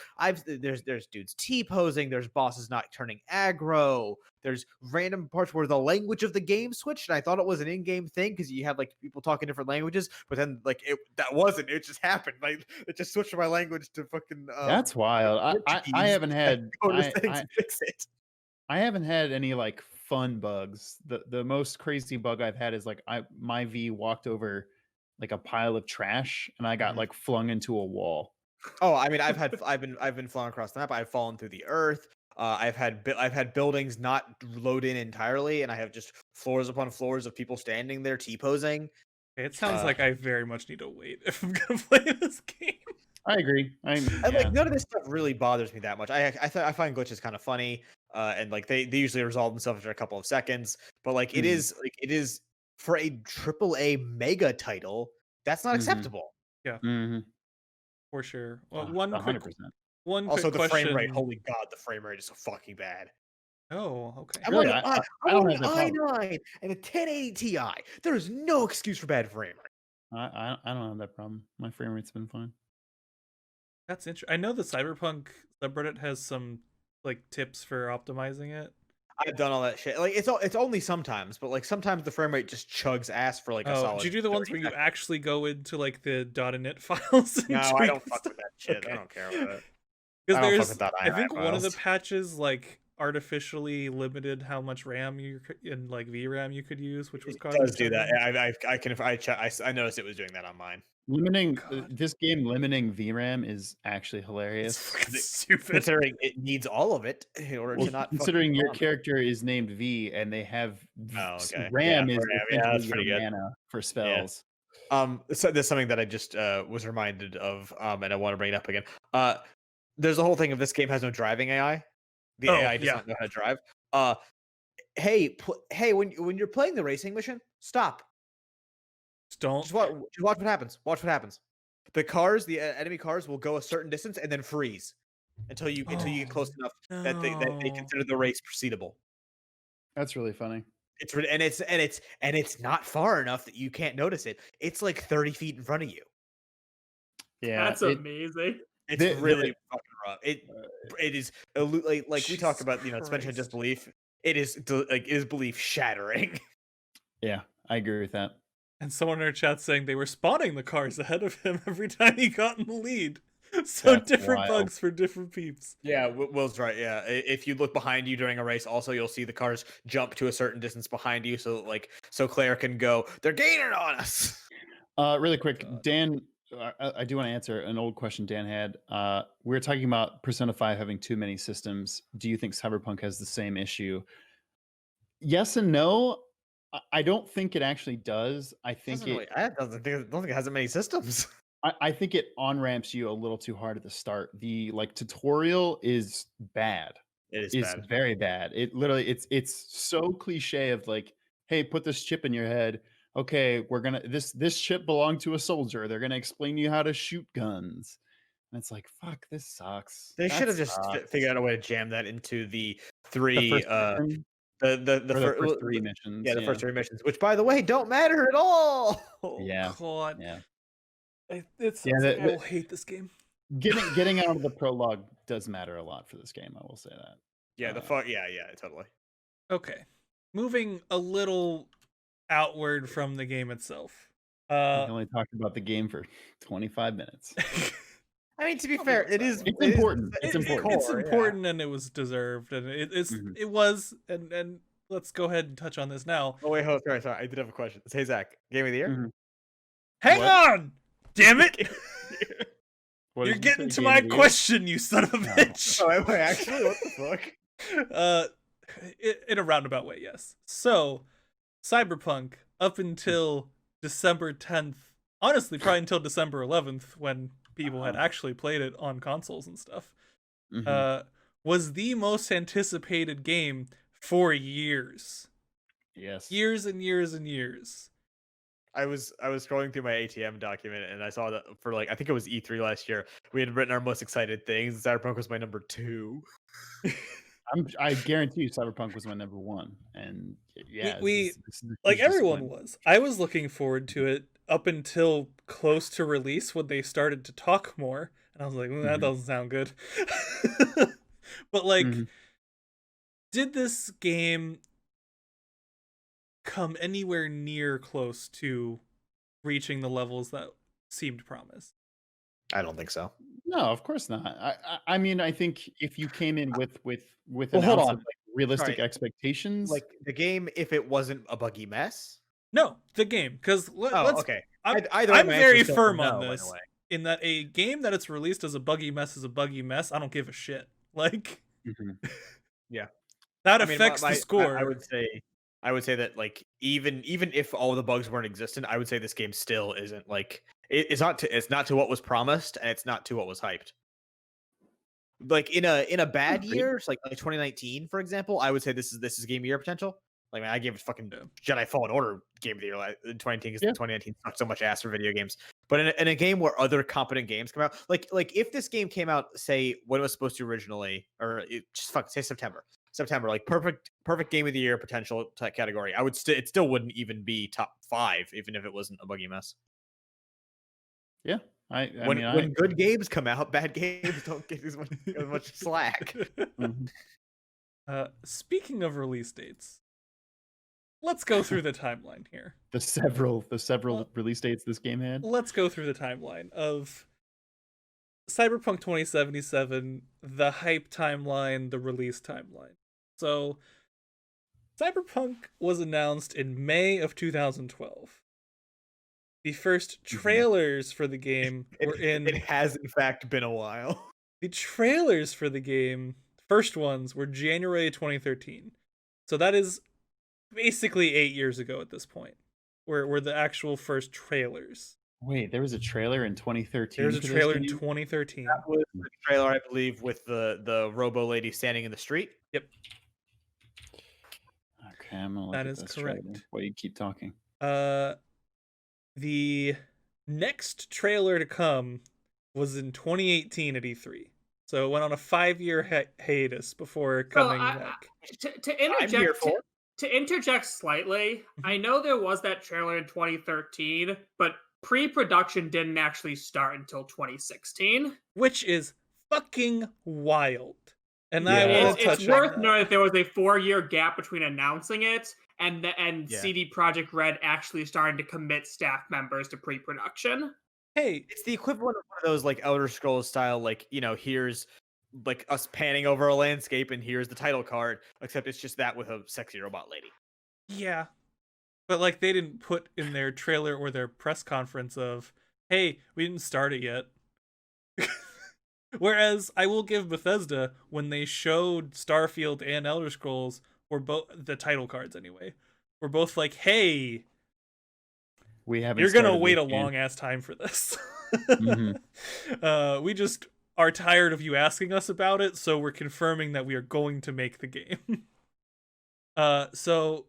There's dudes T-posing, there's bosses not turning aggro, there's random parts where the language of the game switched, and I thought it was an in-game thing because you have like people talking different languages, but then like that wasn't, it just happened. Like it just switched my language to fucking That's wild. I Portuguese. haven't had Go to I, settings I, and fix it. I haven't had any like fun bugs. The most crazy bug I've had is like my V walked over like a pile of trash and I got Mhm. like flung into a wall. Oh, I mean, I've been flying across the map. I've fallen through the earth. I've had buildings not load in entirely, and I have just floors upon floors of people standing there T-posing. It sounds like I very much need to wait if I'm gonna play this game. I agree. And like none of this stuff really bothers me that much. I find glitches kind of funny, and like they usually resolve themselves after a couple of seconds. But like it is for a AAA mega title, that's not acceptable. Yeah, Mhm. for sure. Well, one quick 100%. Also, quick the question. frame rate. Holy god, the frame rate is so fucking bad. Oh, okay. I'm Really? on I I'm don't on have an that problem. i9 and a 1080 Ti. There is no excuse for bad frame rate. I don't have that problem. My frame rate's been fine. That's interesting. I know the Cyberpunk subreddit has some like tips for optimizing it. I've done all that shit. Like it's only sometimes, but like sometimes the frame rate just chugs ass for like a Oh, solid. did you do the ones 30 where you seconds. actually go into like the .init files? And No, I tweak don't fuck stuff? with that shit. Okay. I don't care about it. Because I don't fuck there's, with that I think one of the files. patches like artificially limited how much RAM in like VRAM you could use, which was It causing does do that. trouble. I noticed it was doing that on mine. Limiting God. this game limiting VRAM is actually It's hilarious. fucking stupid. Considering it needs all of it in order Well, to not. considering your fucking character is named V and they have Oh, okay. RAM Yeah, is RAM, yeah, that's essentially pretty your good. mana for spells. So there's something that I just was reminded of, and I want to bring it up again. There's a whole thing of this game has no driving AI. The AI does not know how to drive. Hey, when you're playing the racing mission, stop. Just don't. Just watch what happens. Watch what happens. The cars, the enemy cars, will go a certain distance and then freeze until you get close enough that they consider the race proceedable. That's really funny. It's not far enough that you can't notice it. It's like 30 feet in front of you. Yeah, That's amazing. It's really fucking rough. It is like we talked Jesus about, suspension of Christ. disbelief. It is belief shattering. Yeah, I agree with that. And someone in our chat saying they were spotting the cars ahead of him every time he got in the lead. So That's different wild. bugs for different peeps. Yeah, Will's right. Yeah, if you look behind you during a race, also you'll see the cars jump to a certain distance behind you, so Claire can go. They're gaining on us. Really quick, God. Dan, I do want to answer an old question Dan had. We were talking about Persona 5 having too many systems. Do you think Cyberpunk has the same issue? Yes and no. I don't think it actually does. I think I don't think it has that many systems. I think it on ramps you a little too hard at the start. The tutorial is bad. It is Is bad. very bad. It literally it's so cliche of like, hey, put this chip in your head. Okay, we're gonna this chip belonged to a soldier. They're gonna explain to you how to shoot guns. And it's like, fuck, this sucks. They That should have just sucks. figured out a way to jam that into the The three first mission, the or the first first 3 missions. yeah, the first 3 missions, which by the way don't matter at all. Yeah. God. Yeah. It sounds Yeah, like I will hate this game. Getting out of the prologue does matter a lot for this game, I will say that. Yeah, yeah, totally. Okay. Moving a little outward from the game itself. We only talked about the game for 25 minutes. I mean, to be fair, It's important. It's important. important and it was deserved and it was and let's go ahead and touch on this now. Oh wait, sorry. I did have a question. Hey Zach, game of the year? Mhm. Hang on! Damn it! What You're did you getting say, to game my of the year? question, you son of a No. bitch. Oh, wait, actually, what the fuck? In a roundabout way, yes. So, Cyberpunk up until December 10th, honestly, probably until December 11th, when people had actually played it on consoles and stuff, Mhm. was the most anticipated game for years. Yes. Years and years and years. I was scrolling through my ATM document and I saw that for I think it was E3 last year, we had written our most excited things. Cyberpunk was my number 2. I guarantee you Cyberpunk was my number 1. And yeah, We this is a like huge everyone disappointment. was. I was looking forward to it up until close to release when they started to talk more, and I was like, that Mhm. doesn't sound good. But Mhm. did this game come anywhere near close to reaching the levels that seemed promised? I don't think so. No, of course not. I mean, I think if you came in with Well, an hold ounce on. of realistic Sorry. expectations, The game, if it wasn't a buggy mess. No, the game, because let's. Okay. I'm Either way, I'm my very answer's still firm no, on by the this. way. In that a game that it's released as a buggy mess is a buggy mess. I don't give a shit. Like Mhm. Yeah. that I mean, affects the score. I would say that even if all the bugs weren't existent, I would say this game still isn't it's not to what was promised and it's not to what was hyped. In a bad Agreed. year, like 2019, for example, I would say this is game of the year potential. Man, I gave it fucking Jedi Fallen Order game of the year in 2019 because 2019 sucked so much ass for video games. But in a game where other competent games come out, like if this game came out, say when it was supposed to originally, or say September, like perfect game of the year potential type category, I would it still wouldn't even be top 5, even if it wasn't a buggy mess. Yeah. When good games come out, bad games don't get as much slack. Mhm. Speaking of release dates, let's go through the timeline here. The several release dates this game had. Let's go through the timeline of Cyberpunk 2077, the hype timeline, the release timeline. So, Cyberpunk was announced in May of 2012. The first trailers for the game were It has in fact been a while. The trailers for the game, first ones, were January 2013. So that is basically 8 years ago at this point. Were the actual first trailers. Wait, there was a trailer in 2013. There's a for this trailer in game? 2013. That was the trailer, I believe, with the Robo lady standing in the street. Yep. Okay, I'm gonna look That at is this correct. trailer while you keep talking. The next trailer to come was in 2018 at E3. So it went on a 5-year hiatus before coming back. To interject slightly, I know there was that trailer in 2013, but pre-production didn't actually start until 2016. Which is fucking wild. And Yeah. I will It's touch worth on noting that there was a 4-year gap between announcing it and Yeah. CD Projekt Red actually starting to commit staff members to pre-production. Hey, It's the equivalent of one of those like Elder Scrolls style, like, you know, here's like us panning over a landscape and here's the title card, except it's just that with a sexy robot lady. yeah, but like they didn't put in their trailer or their press conference of, "Hey, we didn't start it yet." Whereas I will give Bethesda, when they showed Starfield and Elder Scrolls, were both the title cards anyway, were both like, "Hey, We haven't. you're gonna started wait this a game. long ass time for this." Mhm. We just are tired of you asking us about it, so we're confirming that we are going to make the game. So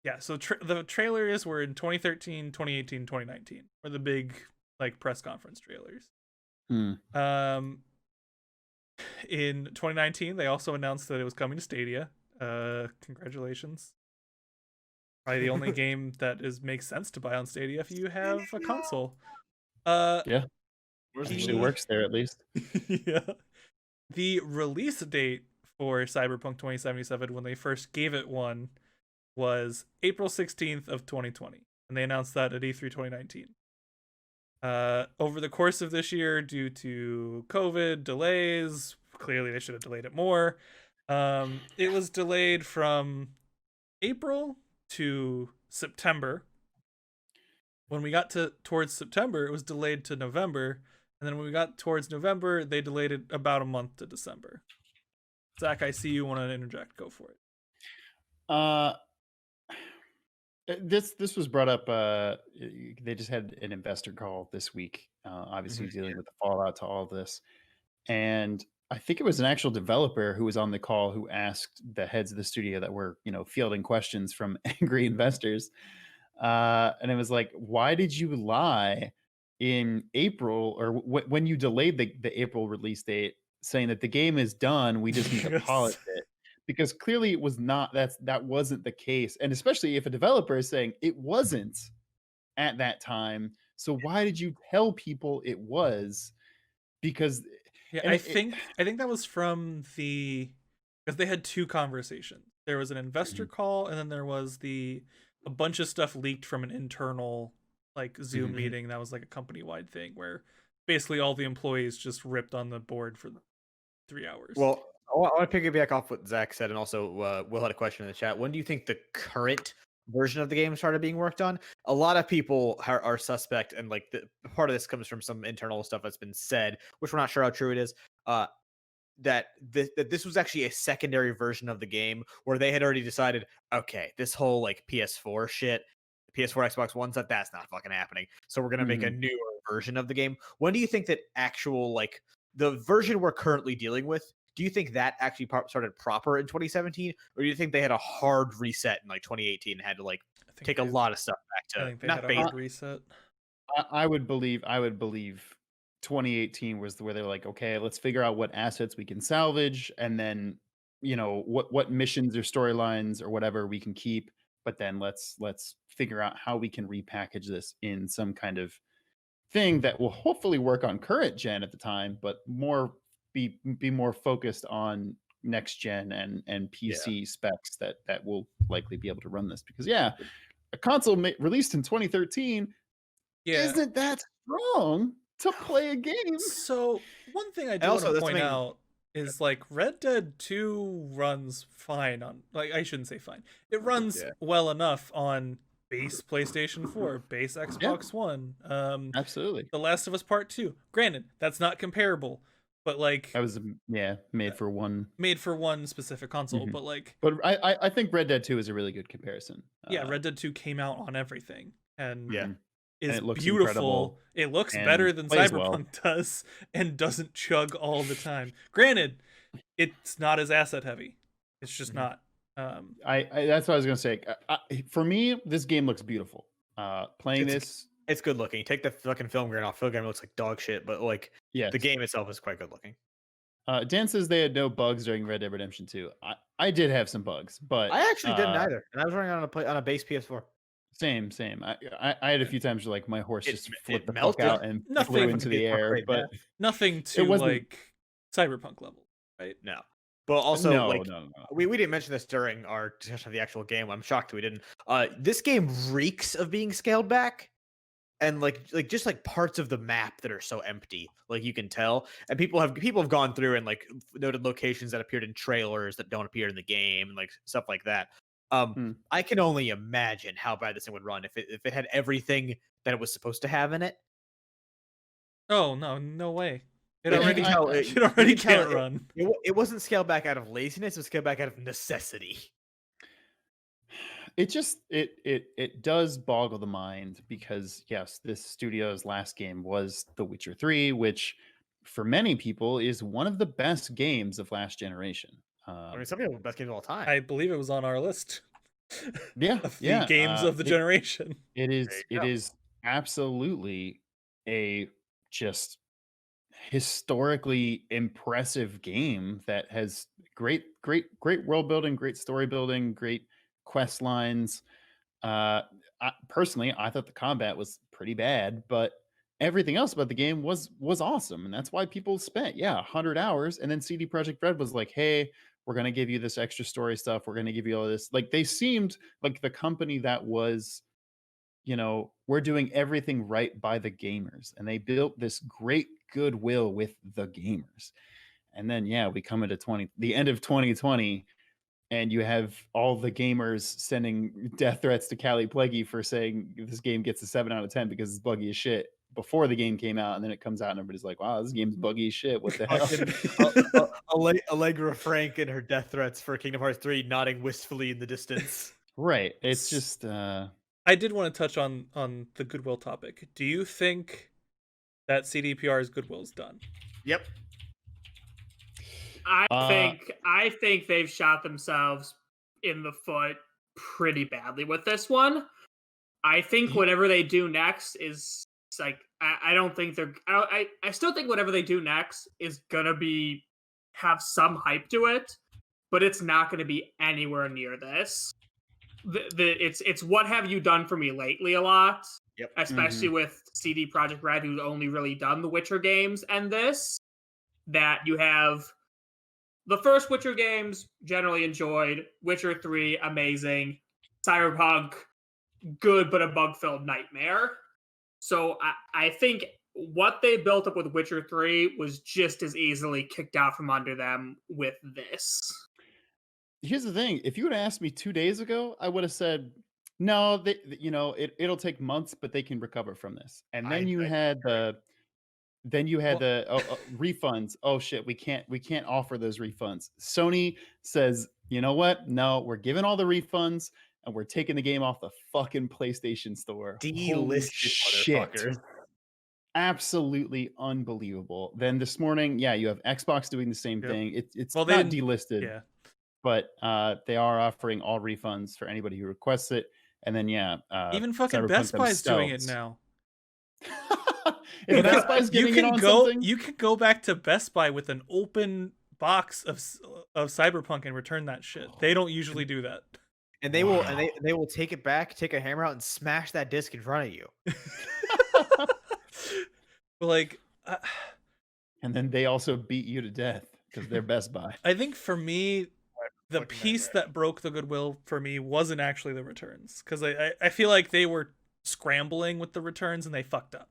yeah, so the trailers were in 2013, 2018, 2019, were the big like press conference trailers. Hmm. In 2019, they also announced that it was coming to Stadia. Congratulations. Probably the only game that makes sense to buy on Stadia if you have a console. Yeah, Where's actually the- works there at least. Yeah. The release date for Cyberpunk 2077, when they first gave it one, was April 16th of 2020, and they announced that at E3 2019. Over the course of this year, due to COVID delays, clearly they should have delayed it more. It was delayed from April to September. When we got towards September, it was delayed to November, and then when we got towards November, they delayed it about a month to December. Zach, I see you want to interject. Go for it. Uh, this was brought up. They just had an investor call this week. Obviously dealing with the fallout to all of this, and I think it was an actual developer who was on the call who asked the heads of the studio that were, fielding questions from angry investors. And it was like, why did you lie in April, or when you delayed the April release date, saying that the game is done, we just need to polish Yes. it? Because clearly it was not. That wasn't the case, and especially if a developer is saying it wasn't at that time, so why did you tell people it was? Because Yeah, and I it, think that was from because they had two conversations. There was an investor call, and then there was a bunch of stuff leaked from an internal like Zoom Mhm. meeting that was like a company wide thing where basically all the employees just ripped on the board for 3 hours. Well, I want to piggyback off what Zach said, and also Will had a question in the chat. When do you think the current version of the game started being worked on? A lot of people are suspect, and like part of this comes from some internal stuff that's been said, which we're not sure how true it is. That this was actually a secondary version of the game where they had already decided, okay, this whole like PS4 shit, PS4, Xbox One stuff, that's not fucking happening. So we're gonna make a newer version of the game. When do you think that actual like the version we're currently dealing with? Do you think that actually started proper in 2017, or do you think they had a hard reset in like 2018 and had to like I think take a they- lot of stuff back I to think they not had a base? hard reset. I would believe 2018 was where they're like, okay, let's figure out what assets we can salvage, and then what missions or storylines or whatever we can keep, but then let's figure out how we can repackage this in some kind of thing that will hopefully work on current gen at the time, but be more focused on next gen and PC specs that will likely be able to run this. Because a console released in 2013 Yeah. isn't that strong to play a game. So one thing I do also, want to that's point something- out is like Red Dead 2 runs fine on, like, I shouldn't say fine. It runs well enough on base PlayStation 4, base Xbox One. Absolutely. The Last of Us Part 2. Granted, that's not comparable, but like That was made for one specific console, but like But I think Red Dead 2 is a really good comparison. Red Dead 2 came out on everything and is it looks beautiful. incredible It looks and better than plays Cyberpunk well. does and doesn't chug all the time. Granted, it's not as asset heavy. It's just not. I that's what I was gonna say. For me, this game looks beautiful. Playing It's good looking. Take the fucking film grain off. Film grain looks like dog shit, but like the game itself is quite good looking. Dan says they had no bugs during Red Dead Redemption 2. I did have some bugs, but I actually didn't either, and I was running on a base PS4. Same. I had a few times where like my horse just flipped the fuck melted. out and Nothing flew with into the the PS4 air, great, but nothing to wasn't- like Cyberpunk level. right? No. But also, no, like, no. we didn't mention this during our discussion of the actual game. I'm shocked we didn't. This game reeks of being scaled back, and like just like parts of the map that are so empty, like you can tell. And people have gone through and like noted locations that appeared in trailers that don't appear in the game, and like stuff like that. I can only imagine how bad this thing would run if it had everything that it was supposed to have in it. Oh no way! It Yeah, already I- it already you can tell can't run. It wasn't scaled back out of laziness; it was scaled back out of necessity. It just it does boggle the mind because yes, this studio's last game was The Witcher 3, which for many people is one of the best games of last generation. I mean, some people best games of all time. I believe it was on our list Yeah, of the yeah, games of the generation. it There is you it go. is absolutely a just historically impressive game that has great world building, great story building, great quest lines. Personally, I thought the combat was pretty bad, but everything else about the game was awesome, and that's why people spent 100 hours. And then CD Projekt Red was like, "Hey, we're gonna give you this extra story stuff. We're gonna give you all this." Like they seemed like the company that was, we're doing everything right by the gamers, and they built this great goodwill with the gamers. And then we come into the end of 2020, and you have all the gamers sending death threats to Callie Pleggy for saying this game gets a 7 out of 10 because it's buggy as shit before the game came out, and then it comes out and everybody's like, wow, this game's buggy as shit. What the hell? Fucking Allegra Frank and her death threats for Kingdom Hearts 3 nodding wistfully in the distance. Right. It's just I did want to touch on the goodwill topic. Do you think that CDPR's goodwill is done? Yep. I think they've shot themselves in the foot pretty badly with this one. I think whatever they do next is like I don't think they're I still think whatever they do next is gonna have some hype to it, but it's not gonna be anywhere near this. It's what have you done for me lately a lot. Yep. Especially with CD Projekt Red, who's only really done the Witcher games, and this that you have the first Witcher games generally enjoyed, Witcher 3 amazing, Cyberpunk good but a bug-filled nightmare. So I think what they built up with Witcher 3 was just as easily kicked out from under them with this. Here's the thing. If you would have asked me 2 days ago, I would have said, no, it'll take months, but they can recover from this. And then you had the refunds. Oh shit, we can't offer those refunds. Sony says, you know what? No, we're giving all the refunds and we're taking the game off the fucking PlayStation Store. Holy shit. Motherfuckers. Absolutely unbelievable. Then this morning, you have Xbox doing the same Yep. thing. It's Well, not they delisted, Yeah. but they are offering all refunds for anybody who requests it. And then Even fucking Cyberpunk Best Buy's doing it themselves. now. If Best Buy's getting in on something, You can go back to Best Buy with an open box of Cyberpunk and return that shit. They don't usually do that. And they will they will take it back, take a hammer out, and smash that disc in front of you. But like, and then they also beat you to death because they're Best Buy. I think for me, the fucking piece right. that broke the goodwill for me wasn't actually the returns, because I feel like they were scrambling with the returns and they fucked up.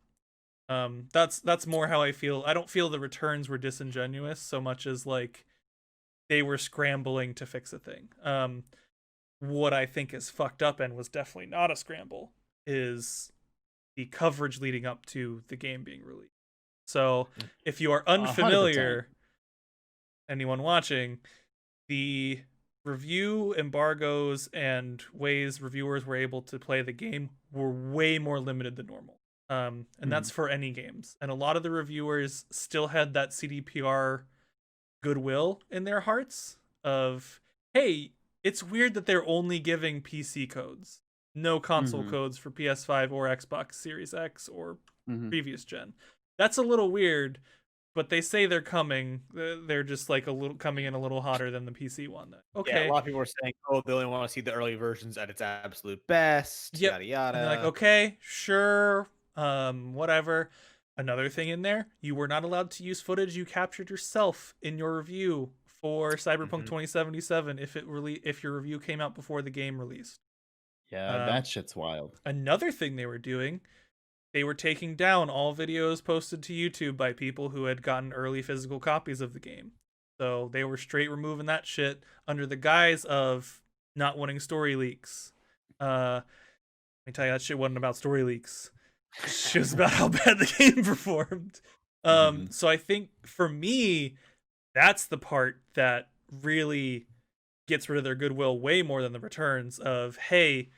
That's more how I feel. I don't feel the returns were disingenuous so much as like they were scrambling to fix a thing. What I think is fucked up and was definitely not a scramble is the coverage leading up to the game being released. So if you are unfamiliar, 100%. anyone watching, the review embargoes and ways reviewers were able to play the game were way more limited than normal. And that's for any games. And a lot of the reviewers still had that CDPR goodwill in their hearts of, hey, it's weird that they're only giving PC codes, no console codes for PS5 or Xbox Series X or previous gen. That's a little weird, but they say they're coming. They're just like coming in a little hotter than the PC one. Okay. Yeah, a lot of people are saying, oh, they only want to see the early versions at its absolute best, Yep. yada yada. And they're like, okay, sure, whatever. Another thing in there, you were not allowed to use footage you captured yourself in your review for Cyberpunk 2077 if your review came out before the game released. Yeah, that shit's wild. Another thing they were doing, they were taking down all videos posted to YouTube by people who had gotten early physical copies of the game. So they were straight removing that shit under the guise of not wanting story leaks. Let me tell you, that shit wasn't about story leaks. It was about how bad the game performed. So I think for me, that's the part that really gets rid of their goodwill way more than the returns of, hey,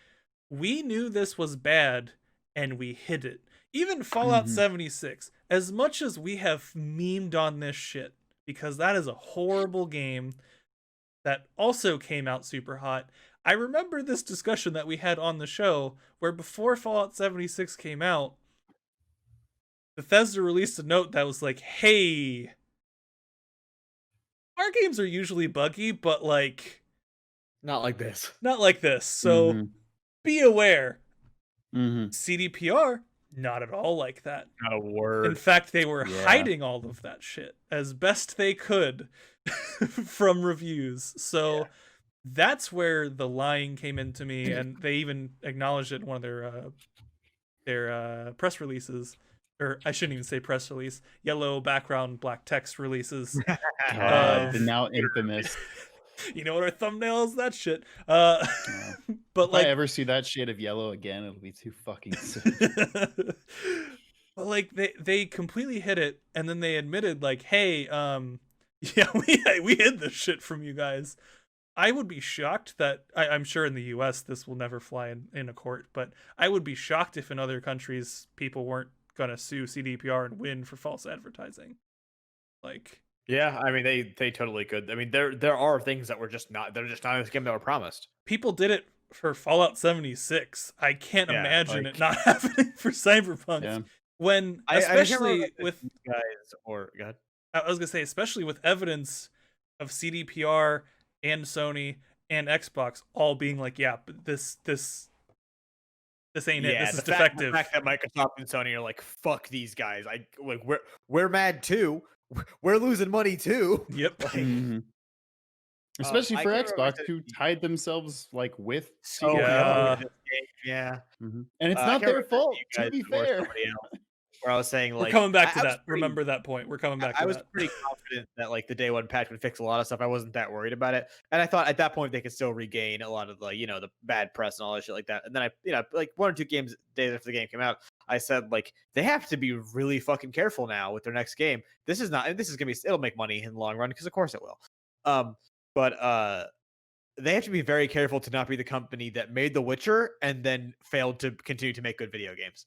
we knew this was bad and we hid it. Even Fallout 76, as much as we have memed on this shit, because that is a horrible game that also came out super hot. I remember this discussion that we had on the show where before Fallout 76 came out, Bethesda released a note that was like, hey, our games are usually buggy, but like Not like this. not like this. So be aware. CDPR, not at all like that. Not a word. In fact, they were hiding all of that shit as best they could from reviews. So that's where the lying came into me, and they even acknowledged it in one of their press releases. Or I shouldn't even say press release. Yellow background, black text releases. God, the now infamous. You know what our thumbnail is? That shit. But But if like, I ever see that shade of yellow again, it'll be too fucking sick. but like they completely hid it, and then they admitted like, hey, yeah, we hid this shit from you guys. I would be shocked that I'm sure in the US this will never fly in a court, but I would be shocked if in other countries people weren't gonna sue CDPR and win for false advertising. Like, Yeah, I mean they totally could. I mean there are things that were just not in this game that were promised. people did it for Fallout 76. I can't Yeah, imagine like- it not happening for Cyberpunk. Yeah. When I can't especially remember if with these guys or go ahead. I was gonna say, especially with evidence of CDPR and Sony and Xbox all being like, yeah, but this ain't it. This is defective. The fact that Microsoft and Sony are like, fuck these guys. We're mad too. We're losing money too. Yep. Like, Especially I for can't remember Xbox, who tied themselves like with so CDPR. Yeah. in this game, yeah. And it's I not can't their remember if fault, you to guys be or fair. somebody else, where I was saying like We're coming back to I was that. pretty- Remember that point. We're coming back to I was that. pretty confident that like the day one patch would fix a lot of stuff. I wasn't that worried about it, and I thought at that point they could still regain a lot of the the bad press and all that shit like that. And then I like 1 or 2 days after the game came out, I said like they have to be really fucking careful now with their next game. This is gonna be it'll make money in the long run because of course it will. But they have to be very careful to not be the company that made The Witcher and then failed to continue to make good video games.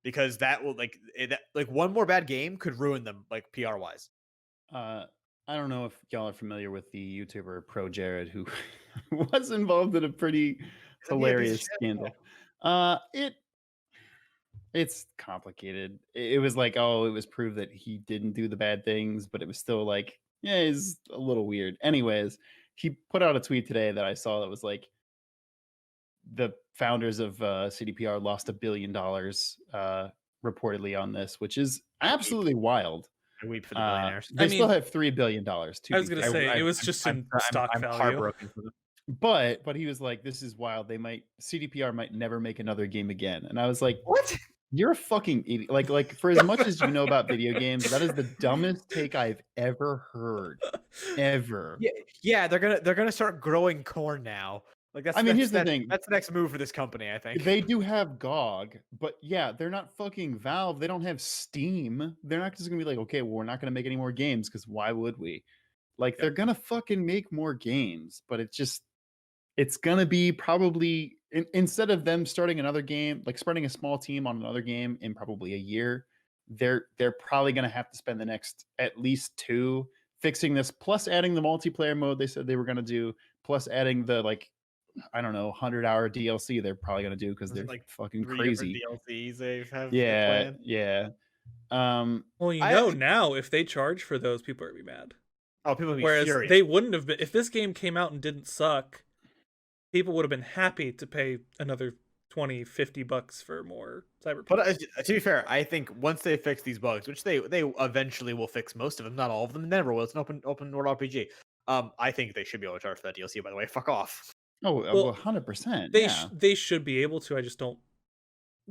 Because that will like one more bad game could ruin them like PR wise. I don't know if y'all are familiar with the YouTuber Pro Jared, who was involved in a pretty hilarious scandal. It's complicated. It was like, oh, it was proved that he didn't do the bad things, but it was still like, yeah, it's a little weird. Anyways, he put out a tweet today that I saw that was like, the founders of CDPR lost $1 billion reportedly on this, which is absolutely wild. I weep for the billionaires. They I still mean, have $3 billion. I was gonna say it was just in stock I'm value. heartbroken for them. But he was like, this is wild. CDPR might never make another game again. And I was like, What? You're a fucking idiot. Like for as much as you know about video games, that is the dumbest take I've ever heard. Ever. Yeah, they're gonna start growing corn now. Like that's here's the thing. That's the next move for this company, I think. They do have GOG, but yeah, they're not fucking Valve. They don't have Steam. They're not just gonna be like, okay, well, we're not gonna make any more games because why would we? Like, they're gonna fucking make more games, but it's gonna be probably instead of them starting another game, like spreading a small team on another game in probably a year, they're probably gonna have to spend the next at least 2 fixing this, plus adding the multiplayer mode they said they were gonna do, plus adding the like, I don't know, 100-hour DLC they're probably gonna do because they're like fucking 3 crazy. DLCs they have. Yeah, planned. yeah. Well, now if they charge for those, people are gonna be mad. Oh, people would be Whereas furious. they wouldn't have been if this game came out and didn't suck. People would have been happy to pay another $20-$50 for more Cyberpunk. But to be fair, I think once they fix these bugs, which they eventually will fix most of them, not all of them, never will. It's an open world RPG. I think they should be able to charge for that DLC. By the way, fuck off. Oh, Well, 100%. They Yeah. they should be able to. I just don't.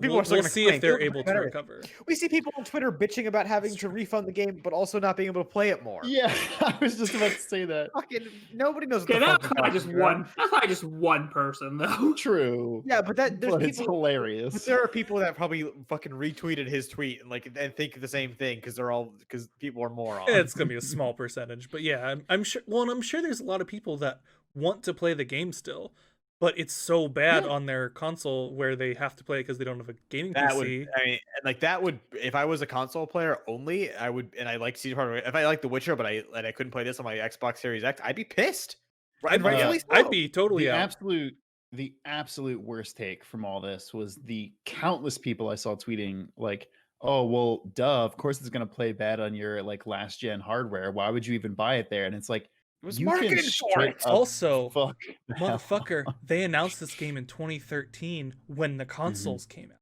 People We'll, are still we'll gonna see if complain. they're People able to complain about recover. We see people on Twitter bitching about having to refund the game, but also not being able to play it more. Yeah, I was just about to say that. Fucking nobody knows what Okay, the fuck that's they're probably just talking about. one. That's probably just one person, though. True. Yeah, but there's But it's people. But hilarious. there are people that probably fucking retweeted his tweet and think the same thing because people are morons. It's gonna be a small percentage, but yeah, I'm sure. Well, and I'm sure there's a lot of people that want to play the game still, but it's so bad on their console where they have to play it because they don't have a gaming That PC. would, I mean, and like that would, if I was a console player only, I would, and I like CDPR. If I like The Witcher, but I couldn't play this on my Xbox Series X, I'd be pissed. Right, rightfully so. I'd be totally the out. absolute worst take from all this was the countless people I saw tweeting like, "Oh well, duh. Of course it's gonna play bad on your like last gen hardware. Why would you even buy it there?" And it's like, It was you can marketed for straight it. up Also, fuck the hell motherfucker, off. they announced this game in 2013 when Mm-hmm. the consoles came out.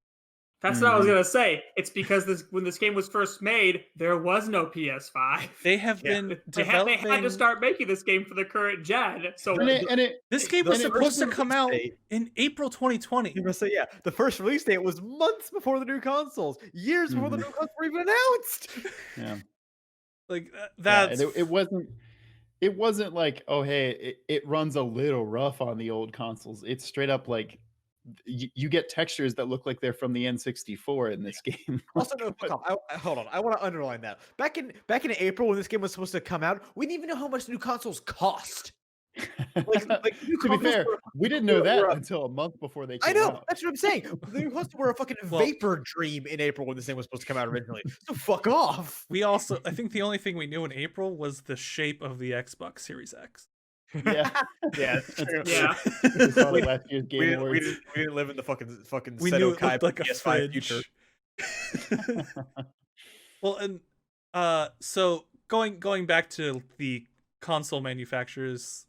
That's what I was gonna say. It's because when this game was first made, there was no PS5. They have Yeah. been They had developing. to start making this game for the current gen. So This game the was first supposed to come release out date- in April 2020. You must say, yeah. The first release date was months before the new consoles, years before the new consoles were even announced. Yeah. Like Yeah, that's and it wasn't like, oh hey, it runs a little rough on the old consoles. It's straight up like you get textures that look like they're from the N64 in this game. Also, no, fuck off. Hold on. I want to underline that. Back in April when this game was supposed to come out, we didn't even know how much new consoles cost. New To be consoles fair, were- we didn't know that were a- until a month before they came I know. out. That's what I'm saying. The new consoles were a fucking Well- vapor dream in April when this thing was supposed to come out originally. So fuck off. we also. I think the only thing we knew in April was the shape of the Xbox Series X. Yeah. Yeah, it's true. yeah, We saw the last year's Game We didn't, Awards. we didn't live in the fucking We Seto knew it Kai looked like a PS5 fridge. future. Well, and so going back to the console manufacturers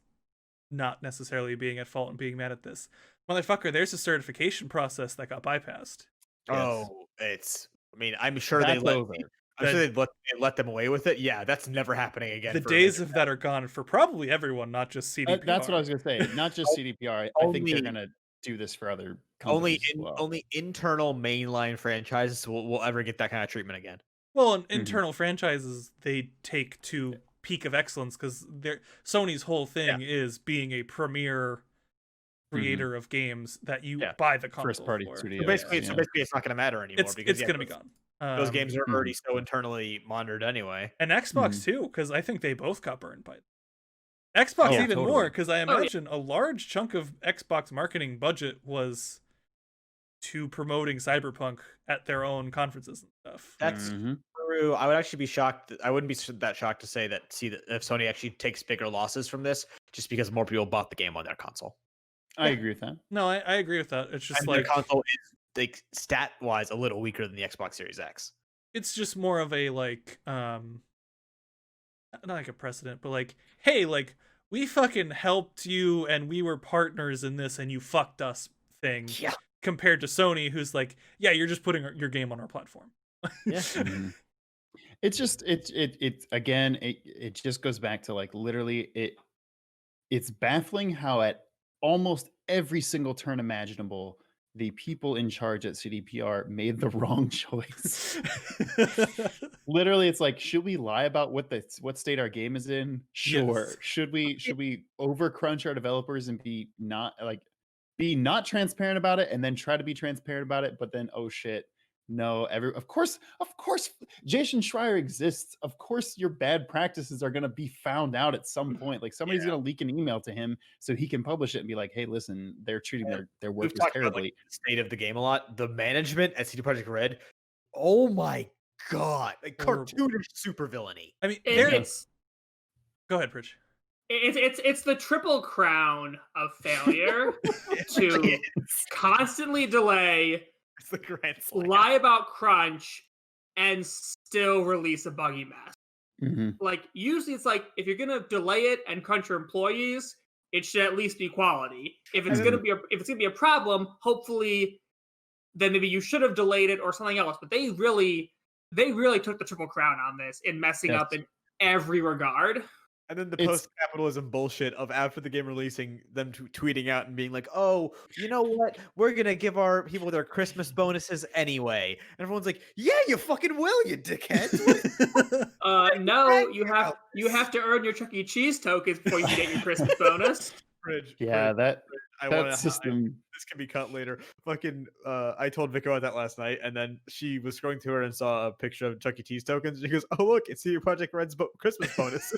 not necessarily being at fault and being mad at this, motherfucker, there's a certification process that got bypassed. Oh, it's. I mean, I'm sure That's they let. over. I'm sure they let them away with it. Yeah, that's never happening again. The for days Avengers. of that are gone for probably everyone, not just CDPR. That's what I was gonna say. Not just CDPR. I think they're Only- gonna do this for other only companies as well. only internal mainline franchises will ever get that kind of treatment again. Well, in internal franchises, they take to peak of excellence because Sony's whole thing is being a premier creator of games that you buy the console First party for. studio. So basically, it's not going to matter anymore. It's because gonna be gone. Those games are already so internally monitored anyway. And Xbox too, because I think they both got burned by it. Xbox Yeah, even totally. more, because I imagine a large chunk of Xbox marketing budget was to promoting Cyberpunk at their own conferences and stuff. That's Mhm. true. I would actually be shocked. I wouldn't be that shocked to say that if Sony actually takes bigger losses from this, just because more people bought the game on their console. I agree with that. No, I agree with that. It's just And like their console is like stat wise a little weaker than the Xbox Series X. it's just more of a like not like a precedent, but like, hey, like we fucking helped you and we were partners in this and you fucked us thing. Yeah. Compared to Sony, who's like, yeah, you're just putting your game on our platform. Yeah. Mhm. It's just it just goes back to like literally it's baffling how at almost every single turn imaginable the people in charge at CDPR made the wrong choice. Literally, it's like, should we lie about what state our game is in? Sure. Yes. Should we overcrunch our developers and be not transparent about it and then try to be transparent about it, but then oh shit, no, of course Jason Schreier exists. Of course your bad practices are going to be found out at some point. Like somebody's going to leak an email to him so he can publish it and be like, hey, listen, they're treating their We've workers talked about terribly. like, the state of the game a lot. The management at CD Projekt Red, oh my god, like Horrible. cartoonish super villainy. I mean, it's go ahead, Pritch. it's the triple crown of failure to constantly delay, It's the grand slam. lie about crunch, and still release a buggy mess. Mhm. Like usually it's like if you're gonna delay it and crunch your employees, it should at least be quality. If it's gonna be a problem, hopefully then maybe you should have delayed it or something else. But they really took the Triple Crown on this in messing Yes. up in every regard. And then the It's- post-capitalism bullshit of after the game releasing, them tweeting out and being like, "Oh, you know what? We're gonna give our people their Christmas bonuses anyway." And everyone's like, "Yeah, you fucking will, you dickheads." No, you about have to earn your Chuck E. Cheese tokens before you can get your Christmas bonus. Fridge, Yeah, fridge, I want that to. system. This can be cut later. Fucking, I told Vic about that last night, and then she was scrolling through her and saw a picture of Chuck E. Cheese tokens. She goes, "Oh look, it's your Projekt Red's Christmas bonus."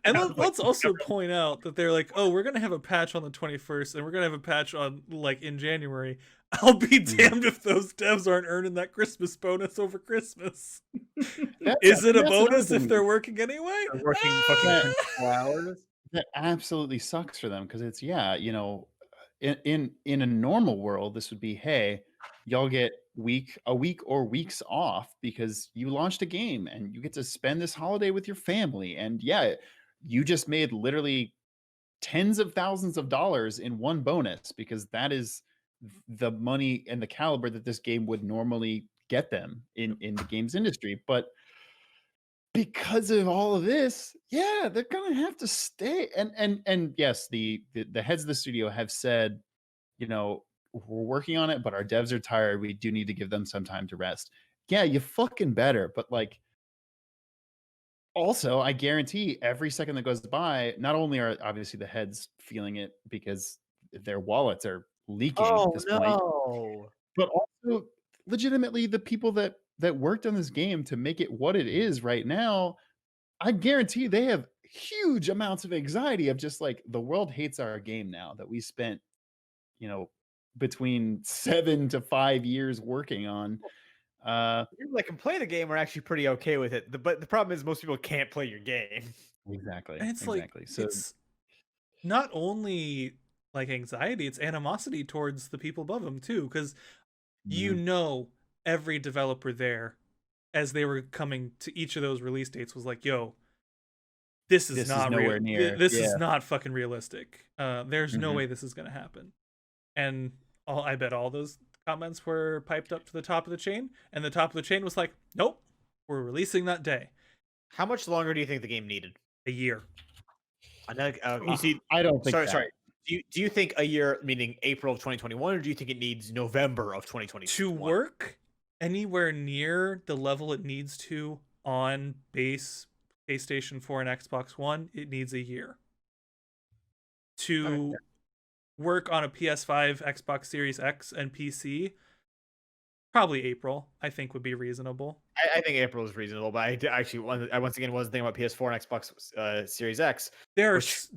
And I was like, let's also point out that they're like, oh, we're gonna have a patch on the 21st, and we're gonna have a patch on like in January. I'll be damned if those devs aren't earning that Christmas bonus over Christmas. Is it a bonus if they're working anyway? They're working fucking 24 hours. That absolutely sucks for them because it's in a normal world this would be, hey, y'all get a week or weeks off because you launched a game and you get to spend this holiday with your family, and yeah, you just made literally tens of thousands of dollars in one bonus because that is the money and the caliber that this game would normally get them in the games industry. But because of all of this, yeah, they're gonna have to stay. And yes, the heads of the studio have said, we're working on it, but our devs are tired. We do need to give them some time to rest. Yeah, you fucking better. But like, also, I guarantee every second that goes by, not only are obviously the heads feeling it because their wallets are leaking at Oh this point, no! but also legitimately the people that worked on this game to make it what it is right now, I guarantee they have huge amounts of anxiety of just like, the world hates our game now that we spent, between 7 to 5 years working on. People that can play the game are actually pretty okay with it. But the problem is most people can't play your game. Exactly. And it's exactly. like So it's not only like anxiety, it's animosity towards the people above them too, because you mhm. know every developer there, as they were coming to each of those release dates, was like, yo, this is This is not nowhere real. near. This Yeah. is not fucking realistic. There's no Mhm. way this is gonna happen. And I bet all those comments were piped up to the top of the chain, and the top of the chain was like, nope, we're releasing that day. How much longer do you think the game needed? A year. I know, you see, I don't think sorry. that. Do you think a year, meaning April of 2021, or do you think it needs November of 2021? To work anywhere near the level it needs to on base PlayStation 4 and Xbox One, it needs a year. To work on a PS5, Xbox Series X, and PC, probably April, I think, would be reasonable. I think April is reasonable, but I once again wasn't thinking about PS4 and Xbox Series X. There's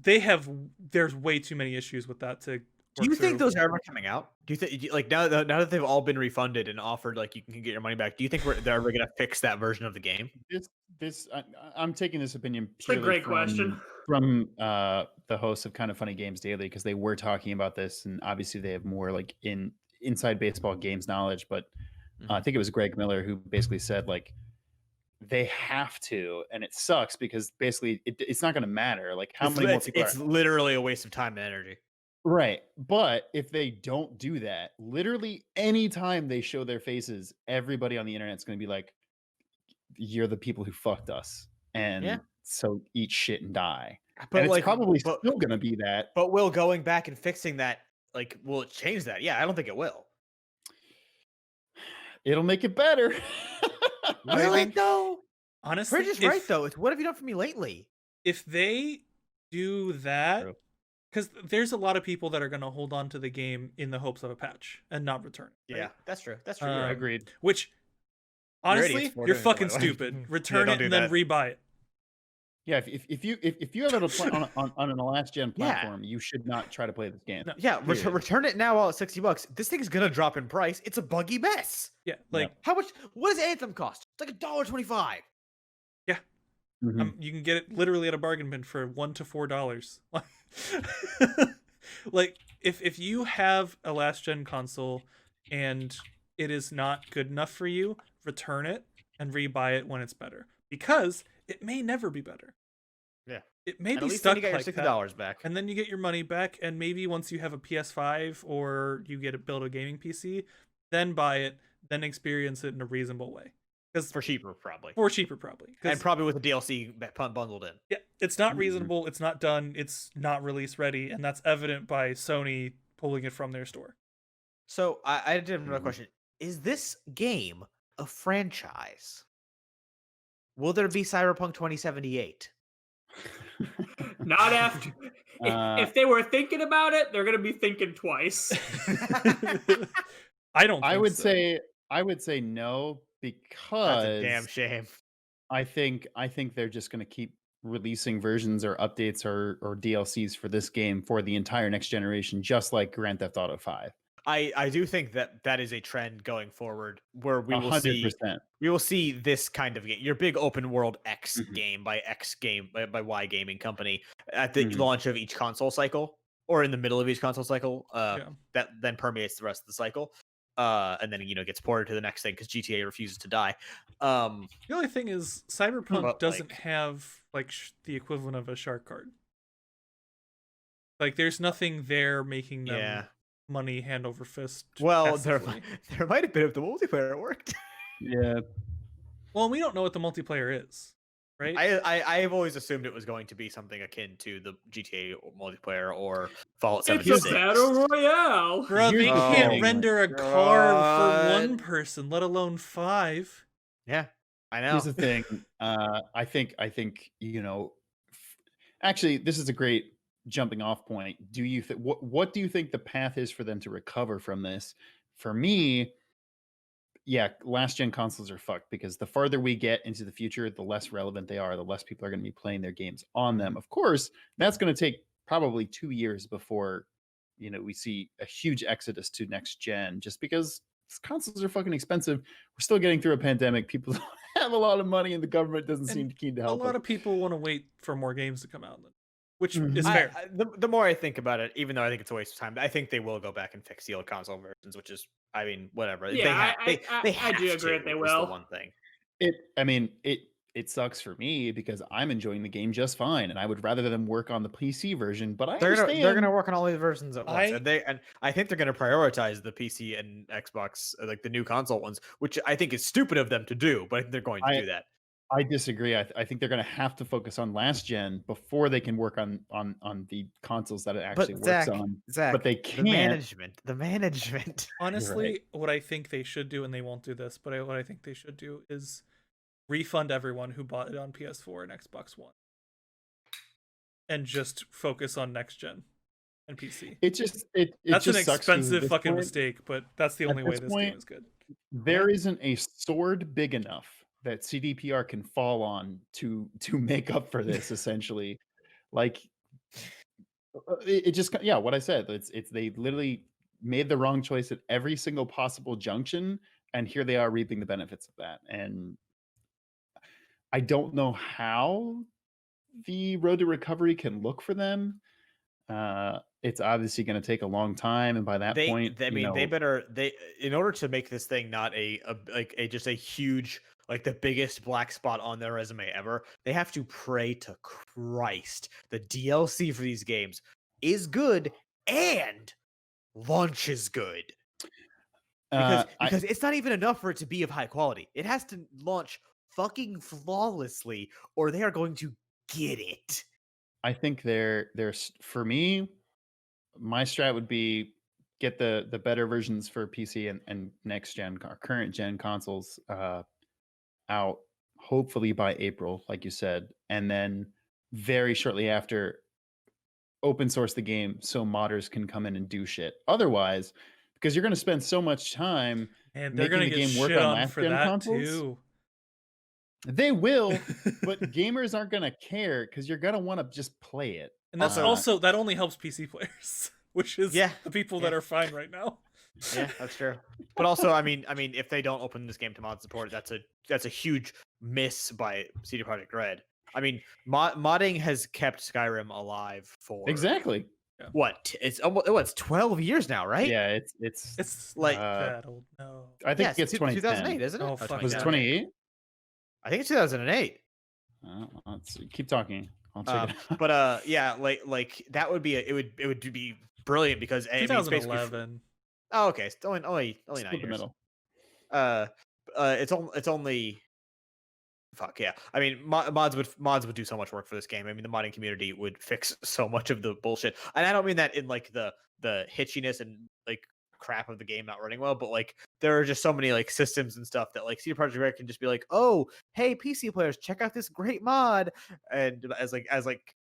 way too many issues with that to. Do you work think through. those are ever coming out? Do you think, like, now that they've all been refunded and offered, like, you can get your money back? Do you think they're ever gonna fix that version of the game? I'm taking this opinion It's a purely great question. from the hosts of Kind of Funny Games Daily, because they were talking about this, and obviously they have more like inside baseball games knowledge. But I think it was Greg Miller who basically said, like, they have to, and it sucks because basically it's not going to matter like how many more people It's literally a waste of time and energy. Right. But if they don't do that, literally anytime they show their faces, everybody on the internet's going to be like, you're the people who fucked us. And so eat shit and die. But and it's like, probably still going to be that. But will going back and fixing that, like, will it change that? Yeah, I don't think it will. It'll make it better. Really, though? Honestly, Bridge is right, though. It's what have you done for me lately? If they do that, True. because there's a lot of people that are going to hold on to the game in the hopes of a patch and not return it. Right? Yeah, that's true. That's true. You're right. Agreed. Which, honestly, idiots for you're doing it, fucking by the way. stupid. Return don't it do and then that. rebuy it. Yeah, if you have it on a last gen platform, you should not try to play this game. No, Yeah, Period. return it now while it's $60. This thing is gonna drop in price. It's a buggy mess. Yeah, like How much? What does Anthem cost? It's like $1.25. Mhm. you can get it literally at a bargain bin for $1 to $4. Like if you have a last gen console and it is not good enough for you, return it and rebuy it when it's better, because it may never be better. It may And be at least then stuck you get your like that, $60 back. and then you get your money back, and maybe once you have a PS5 or you build a gaming PC, then buy it, then experience it in a reasonable way. Because For cheaper, probably. probably. And probably with the DLC bundled in. Yeah, it's not Mhm. reasonable. It's not done. It's not release ready, and that's evident by Sony pulling it from their store. So I did have another Mhm. question. Is this game a franchise? Will there be Cyberpunk 2078? Not after. If they were thinking about it, they're gonna be thinking twice. I don't. Think I would so. say no, That's because a damn shame. I think they're just going to keep releasing versions or updates or DLCs for this game for the entire next generation, just like Grand Theft Auto 5. I do think that is a trend going forward where we will see 100%. this kind of game, your big open world X Mhm. game by Y Gaming Company at the Mhm. launch of each console cycle or in the middle of each console cycle. Yeah. That then permeates the rest of the cycle. And then gets ported to the next thing because GTA refuses to die. The only thing is, Cyberpunk But, doesn't like- have like the equivalent of a shark card. Like, there's nothing there making them Yeah. money hand over fist. Well, passively. there might have been if the multiplayer worked. Yeah. Well, we don't know what the multiplayer is, right? I have always assumed it was going to be something akin to the GTA multiplayer or Fallout It's 76. a battle royale. Bro, they Here's the can't thing, render a like, car for one God. person, let alone 5. Yeah, I know. Here's the thing. I think actually, this is a great jumping off point. Do you what do you think the path is for them to recover from this? For me, yeah, last gen consoles are fucked because the farther we get into the future, the less relevant they are, the less people are going to be playing their games on them. Of course, that's going to take probably 2 years before we see a huge exodus to next gen, just because consoles are fucking expensive. We're still getting through a pandemic. People don't have a lot of money, and the government doesn't seem And keen to A help lot us. of people want to wait for more games to come out, which Mhm. is fair. The more I think about it, even though I think it's a waste of time, I think they will go back and fix the old console versions, which is, I mean, whatever. Yeah, they I have do agree to, that they is will. the one thing. It sucks for me because I'm enjoying the game just fine, and I would rather them work on the PC version. But I understand They're gonna work on all these versions at once, I- and I think they're gonna prioritize the PC and Xbox, like the new console ones, which I think is stupid of them to do, but I think they're going to do that. I disagree. I think they're going to have to focus on last gen before they can work on the consoles that it actually works on. Zach, but they the can't. management. Honestly, what I think they should do, and they won't do this, but what I think they should do is refund everyone who bought it on PS4 and Xbox One, and just focus on next gen and PC. It just That's just an sucks 'cause at expensive this fucking point, mistake, but that's the at only way this this point, game is good. there isn't a sword big enough that CDPR can fall on to make up for this. Essentially, like it just what I said. It's they literally made the wrong choice at every single possible junction, and here they are reaping the benefits of that. And I don't know how the road to recovery can look for them. It's obviously going to take a long time, and by that point, they in order to make this thing not just a huge, like the biggest black spot on their resume ever, they have to pray to Christ the DLC for these games is good and launch is good. Because it's not even enough for it to be of high quality. It has to launch fucking flawlessly, or they are going to get it. I think there's for me, my strat would be get the better versions for PC and next gen or current gen consoles out hopefully by April, like you said, and then very shortly after open source the game so modders can come in and do shit. Otherwise, because you're going to spend so much time And they're making gonna the get game work shit on on last for gen that consoles, too. they will, but gamers aren't going to care because you're going to want to just play it. And that's also that only helps PC players, which is the people that are fine right now. Yeah, that's true. But also, I mean, if they don't open this game to mod support, that's a huge miss by CD Projekt Red. I mean, modding has kept Skyrim alive for exactly what? It's almost 12 years now, right? Yeah, it's like that old. No, I think it's 2008, isn't it? Oh, fuck was it 28? I think it's 2008. Let's see. Keep talking. I'll check it out. But yeah, like that would be it would be brilliant because I mean, it's basically 2011. oh okay, it's only Split 9 the years. middle. It's only fuck yeah. I mean, mods would do so much work for this game. I mean, the modding community would fix so much of the bullshit, and I don't mean that in like the hitchiness and like crap of the game not running well, but like there are just so many like systems and stuff that like CD Projekt Red can just be like, oh, hey PC players, check out this great mod, and as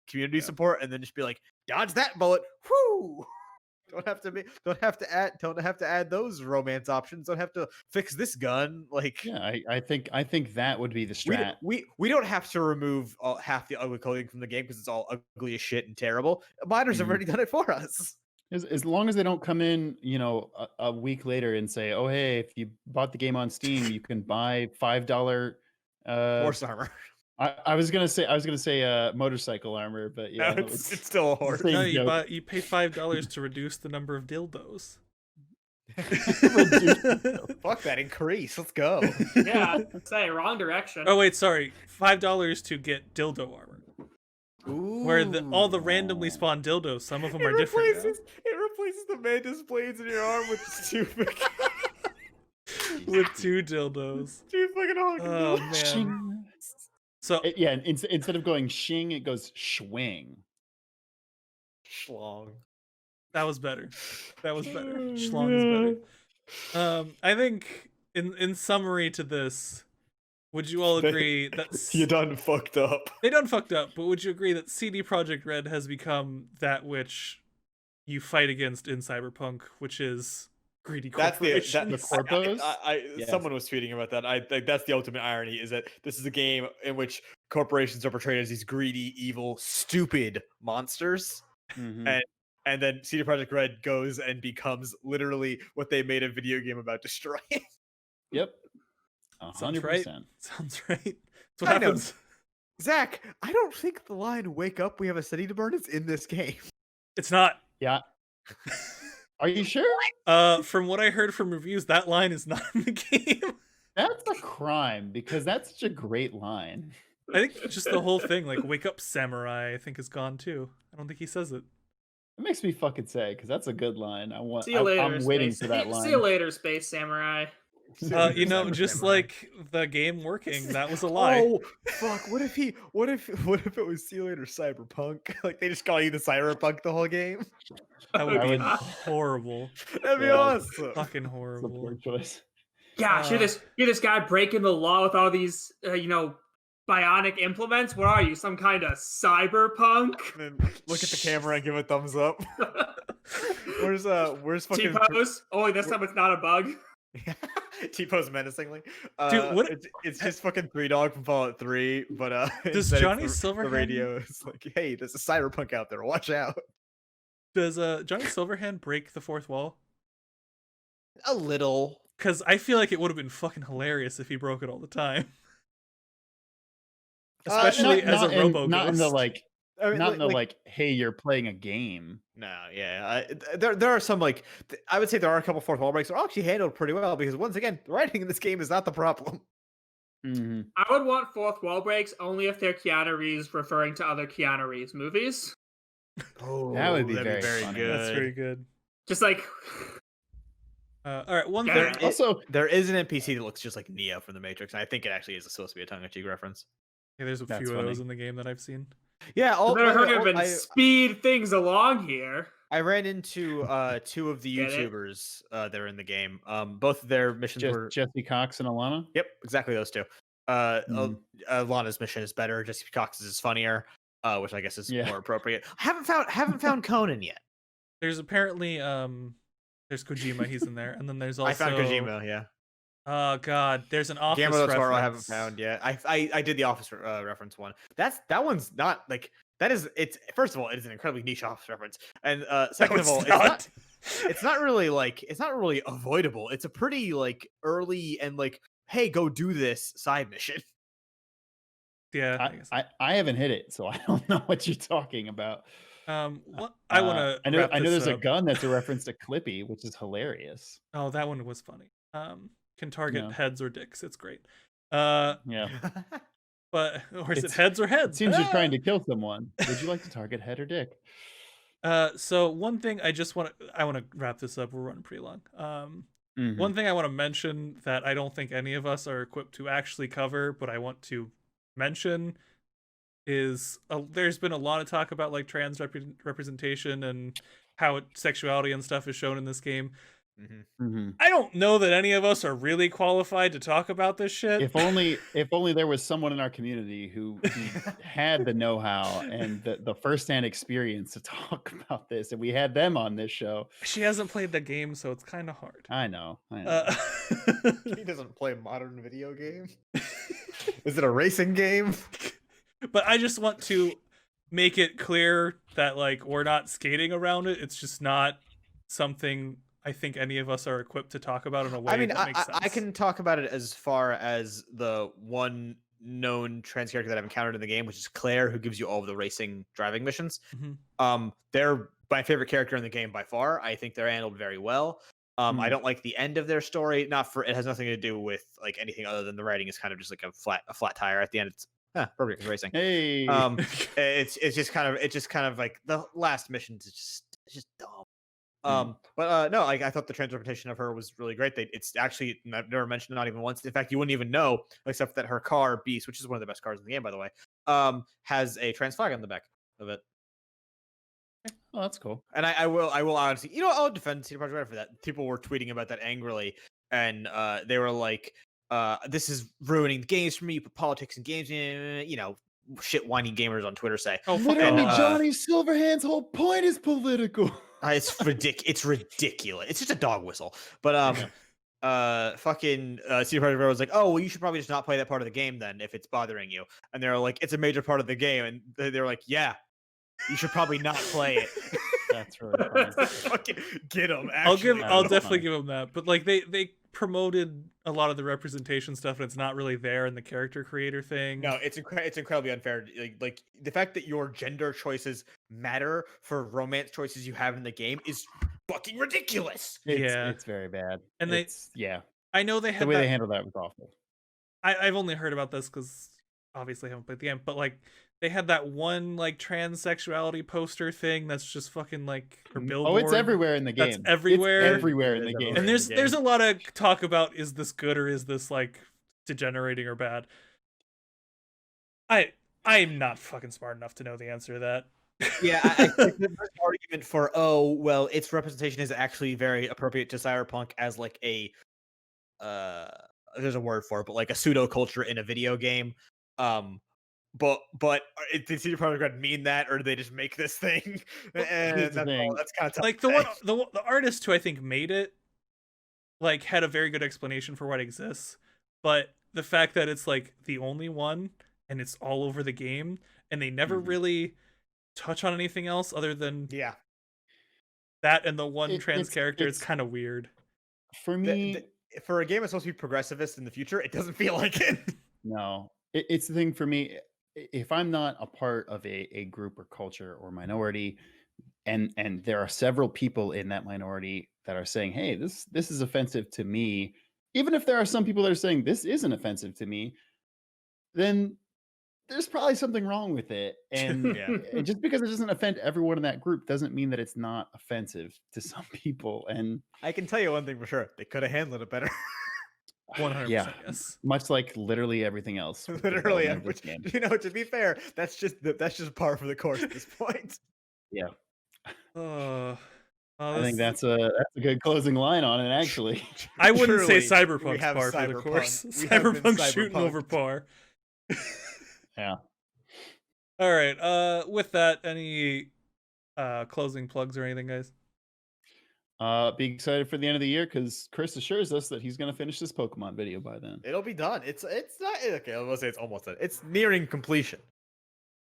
community support, and then just be like, dodge that bullet, whoo. Don't have to add those romance options. Don't have to fix this gun. Like Yeah, I think that would be the strat. we don't have to remove half the ugly coding from the game because it's all ugly as shit and terrible. Modders have already done it for us. As long as they don't come in, a week later and say, "Oh, hey, if you bought the game on Steam, you can buy $5." Horse armor. I was gonna say motorcycle armor, but yeah, No, it's still a horse. No, same joke. you pay $5 to reduce the number of dildos. Fuck that increase. Let's go. Yeah, say wrong direction. Oh wait, sorry, $5 to get dildo armor. Where all the randomly spawned dildos, some of them are different. It replaces the mantis blades in your arm with stupid. With 2 dildos. Two fucking honking Oh dildos. man. So Yeah, instead of going shing, it goes schwing. Schlong. that was better. That was better. Schlong is better. I think in summary to this, would you all agree that You done fucked up. they done fucked up, but would you agree that CD Projekt Red has become that which you fight against in Cyberpunk, which is greedy corporations? the corpos? Yes. Someone was tweeting about that. I think that's the ultimate irony is that this is a game in which corporations are portrayed as these greedy, evil, stupid monsters, Mhm. and then CD Projekt Red goes and becomes literally what they made a video game about destroying. Yep. Sounds 100%. right. Sounds right. That's what I know. happens. Zach, I don't think the line "Wake up, we have a city to burn" is in this game. It's not. Yeah. Are you sure? From what I heard from reviews, that line is not in the game. That's a crime because that's such a great line. I think just the whole thing, like "Wake up, samurai," I think is gone too. I don't think he says it. It makes me fucking sad because that's a good line. See you later. I'm waiting Space. for that line. See you later, Space Samurai. Just like the game working, that was a lie. Oh fuck! What if it was "See you later, Cyberpunk"? Like they just call you the Cyberpunk the whole game. That would be would- horrible. That'd be Yeah. awesome. Fucking That's a poor horrible. choice. Gosh, you're this guy breaking the law with all these, bionic implements. What are you, some kind of cyberpunk? And then look at the camera and give a thumbs up. Where's fucking T-pose? Only this time it's not a bug. T-pose menacingly? Dude, what- It's just fucking 3Dog from Fallout 3, but Does instead Johnny it's the Silverhand- radio is like, hey, there's a cyberpunk out there, watch out. Does Johnny Silverhand break the fourth wall? A little. Because I feel like it would have been fucking hilarious if he broke it all the time. Especially as a robo not in the ghost. I mean, not in the hey, you're playing a game. No, yeah. There are some I would say there are a couple fourth wall breaks that are actually handled pretty well because once again, the writing in this game is not the problem. Mm-hmm. I would want fourth wall breaks only if they're Keanu Reeves referring to other Keanu Reeves movies. Oh, That would be that'd very funny. That's very good. Just like, All right, one Yeah. thing. Also, There is an NPC that looks just like Neo from the Matrix, and I think it actually is supposed to be a tongue-in-cheek reference. Yeah, there's a That's few of those funny. in the game that I've seen. Yeah, I better hurry up and speed things along here. I ran into two of the Get it? YouTubers that are in the game. Both of their missions were Jesse Cox and Alana. yep, exactly those two. Mhm. Lana's mission is better. Jesse Cox's is funnier, which I guess is Yeah. more appropriate. I haven't found Conan yet. There's apparently there's Kojima, he's in there, and then there's also I found Kojima. Yeah, Oh god, there's an office Guillermo del reference. Toro I haven't found yet. I did the Office reference one. That one's not like that is. It's first of all, it is an incredibly niche Office reference, and second of all, it's not really avoidable. It's a pretty like early and like, hey, go do this side mission. Yeah, I guess. I haven't hit it, so I don't know what you're talking about. What I want to. I know there's a gun that's a reference to Clippy, which is hilarious. Oh, that one was funny. Can target Yeah. heads or dicks. It's great. Yeah. But or is it It's- heads or It heads? seems you're trying Ah! to kill someone. Would you like to target head or dick? So one thing I want to wrap this up. We're running pretty long. Mhm. One thing I want to mention that I don't think any of us are equipped to actually cover, but I want to mention is there's been a lot of talk about like trans representation and how sexuality and stuff is shown in this game. Mhm. I don't know that any of us are really qualified to talk about this shit. If only there was someone in our community who had the know-how and the firsthand experience to talk about this, and we had them on this show. She hasn't played the game, so it's kind of hard. I know. He doesn't play modern video games. Is it a racing game? But I just want to make it clear that like we're not skating around it. It's just not something I think any of us are equipped to talk about in a way I mean, that makes sense. I can talk about it as far as the one known trans character that I've encountered in the game, which is Claire, who gives you all of the racing driving missions. Mhm. They're my favorite character in the game by far. I think they're handled very well. I Mm. don't like the end of their story. Not for it has nothing to do with like anything other than the writing is kind of just like a flat tire at the end. It's perfect it's racing. Hey. It's just kind of like the last missions is just dumb. No, like I thought the transportation of her was really great. It's actually I've never mentioned it, not even once. In fact, you wouldn't even know, except that her car, Beast, which is one of the best cars in the game, by the way, has a trans flag on the back of it. Oh, that's cool. And I will honestly, I'll defend CD Projekt Red for that. People were tweeting about that angrily, and they were like, "This is ruining the games for me. You put politics in games, shit whiny gamers on Twitter say." Oh, fuck Literally, off. Johnny Silverhand's whole point is political. It's ridiculous. It's just a dog whistle. But fucking CD Projekt Red was like, "Oh, well, you should probably just not play that part of the game then if it's bothering you." And they're like, "It's a major part of the game," and they're like, "Yeah, you should probably not play it." That's really funny. Fucking get them. I'll that's definitely funny. give them that. But like they promoted a lot of the representation stuff, and it's not really there in the character creator thing. No, it's incredibly unfair. Like the fact that your gender choices matter for romance choices you have in the game is fucking ridiculous. It's very bad. And yeah, I know they the had way that. they handled that was awful. I've only heard about this because obviously I haven't played the game, but like they had that one like transsexuality poster thing that's just fucking like or billboard. Oh, it's everywhere in the game. That's everywhere. It's everywhere in the It is game. And everywhere. there's a lot of talk about is this good or is this like degenerating or bad. I'm not fucking smart enough to know the answer to that. Yeah, I think the first argument for its representation is actually very appropriate to Cyberpunk as like a there's a word for it, but like a pseudo culture in a video game. But did CD Projekt Red mean that, or did they just make this thing? And here's the thing. that's kind of tough. Like the artist who I think made it like had a very good explanation for what exists, but the fact that it's like the only one and it's all over the game and they never really touch on anything else other than that and the one trans character, it's kind of weird. For me, for a game that's supposed to be progressivist in the future, it doesn't feel like it. no, it's the thing for me. If I'm not a part of a group or culture or minority, and there are several people in that minority that are saying, "Hey, this is offensive to me," even if there are some people that are saying this isn't offensive to me, then there's probably something wrong with it. And, and just because it doesn't offend everyone in that group doesn't mean that it's not offensive to some people. And I can tell you one thing for sure: they could have handled it better. 100%. yeah, Yes. much like literally everything else. with the Literally, development of this which, game. to be fair, that's just par for the course at this point. Yeah, I think that's a good closing line on it. Actually, I wouldn't Truly, say we Cyberpunk's have par for the Cyberpunk. course. We have been Cyberpunk's shooting Cyberpunked. over par. yeah. All right. With that, any closing plugs or anything, guys? Be excited for the end of the year because Chris assures us that he's going to finish this Pokemon video by then. It'll be done. It's not okay. I will say it's almost done. It's nearing completion.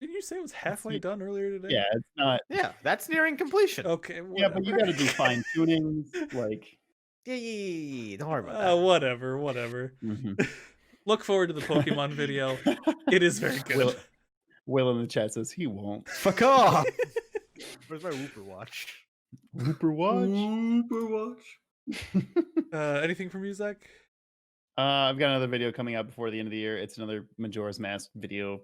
Didn't you say it was halfway done earlier today? Yeah, it's not. Yeah, that's nearing completion. Okay. Yeah, but you got to do fine tunings. Like, Yeah. Don't worry about that. Whatever. mhm. Look forward to the Pokemon video. It is very good. Will in the chat says he won't. Fuck off. Where's my Whooper watch? Whooper watch. Whooper watch. Anything from you, Zach? I've got another video coming out before the end of the year. It's another Majora's Mask video.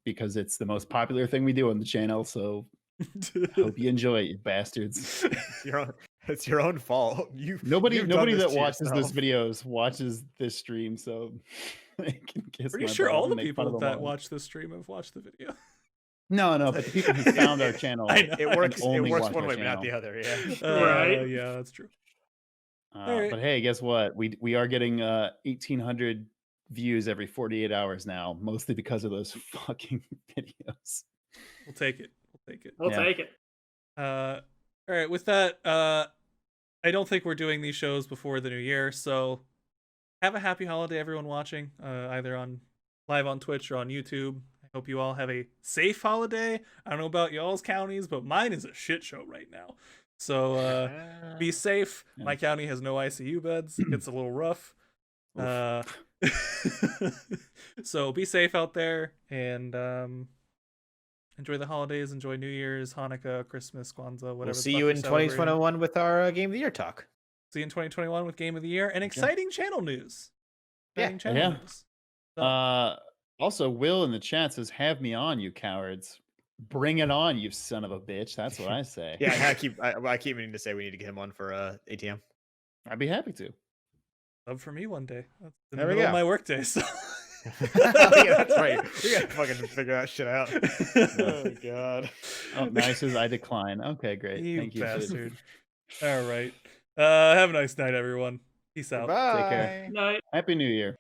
Because it's the most popular thing we do on the channel. So hope you enjoy it, you bastards. It's your own fault. Nobody you've done this that to watches yourself. this videos watches this stream, so they can kiss Pretty my sure butt all and the make fun people of them that all. watch this stream have watched the video. No, but the people who found our channel. I know. It works. It only works watch one our way, but not channel. the other. Yeah. Right. Yeah, that's true. Alright. But hey, guess what? We are getting 1,800 views every 48 hours now, mostly because of those fucking videos. We'll take it. We'll take it. We'll Yeah. take it. All right. With that, I don't think we're doing these shows before the new year, so have a happy holiday, everyone watching, either on live on Twitch or on YouTube. I hope you all have a safe holiday. I don't know about y'all's counties, but mine is a shit show right now. So be safe. Yeah. My county has no ICU beds. It's a little rough. So be safe out there and enjoy the holidays. Enjoy New Year's, Hanukkah, Christmas, Kwanzaa, whatever. We'll the see fuck you you're in celebrating. 2021 with our Game of the Year talk. See you in 2021 with Game of the Year and exciting channel news. Exciting channel Yeah. news. So, Also, Will in the chat says, "Have me on, you cowards! Bring it on, you son of a bitch!" That's what I say. Yeah, I keep meaning to say we need to get him on for ATM. I'd be happy to. love for me one day. That's in There the we middle of go. my work day. So. Yeah, that's right. We gotta fucking figure that shit out. Oh god. Oh, nice says I decline. Okay, great. You Thank you. bastard. All right. Have a nice night, everyone. Peace out. Bye. Take care. Night. Happy New Year.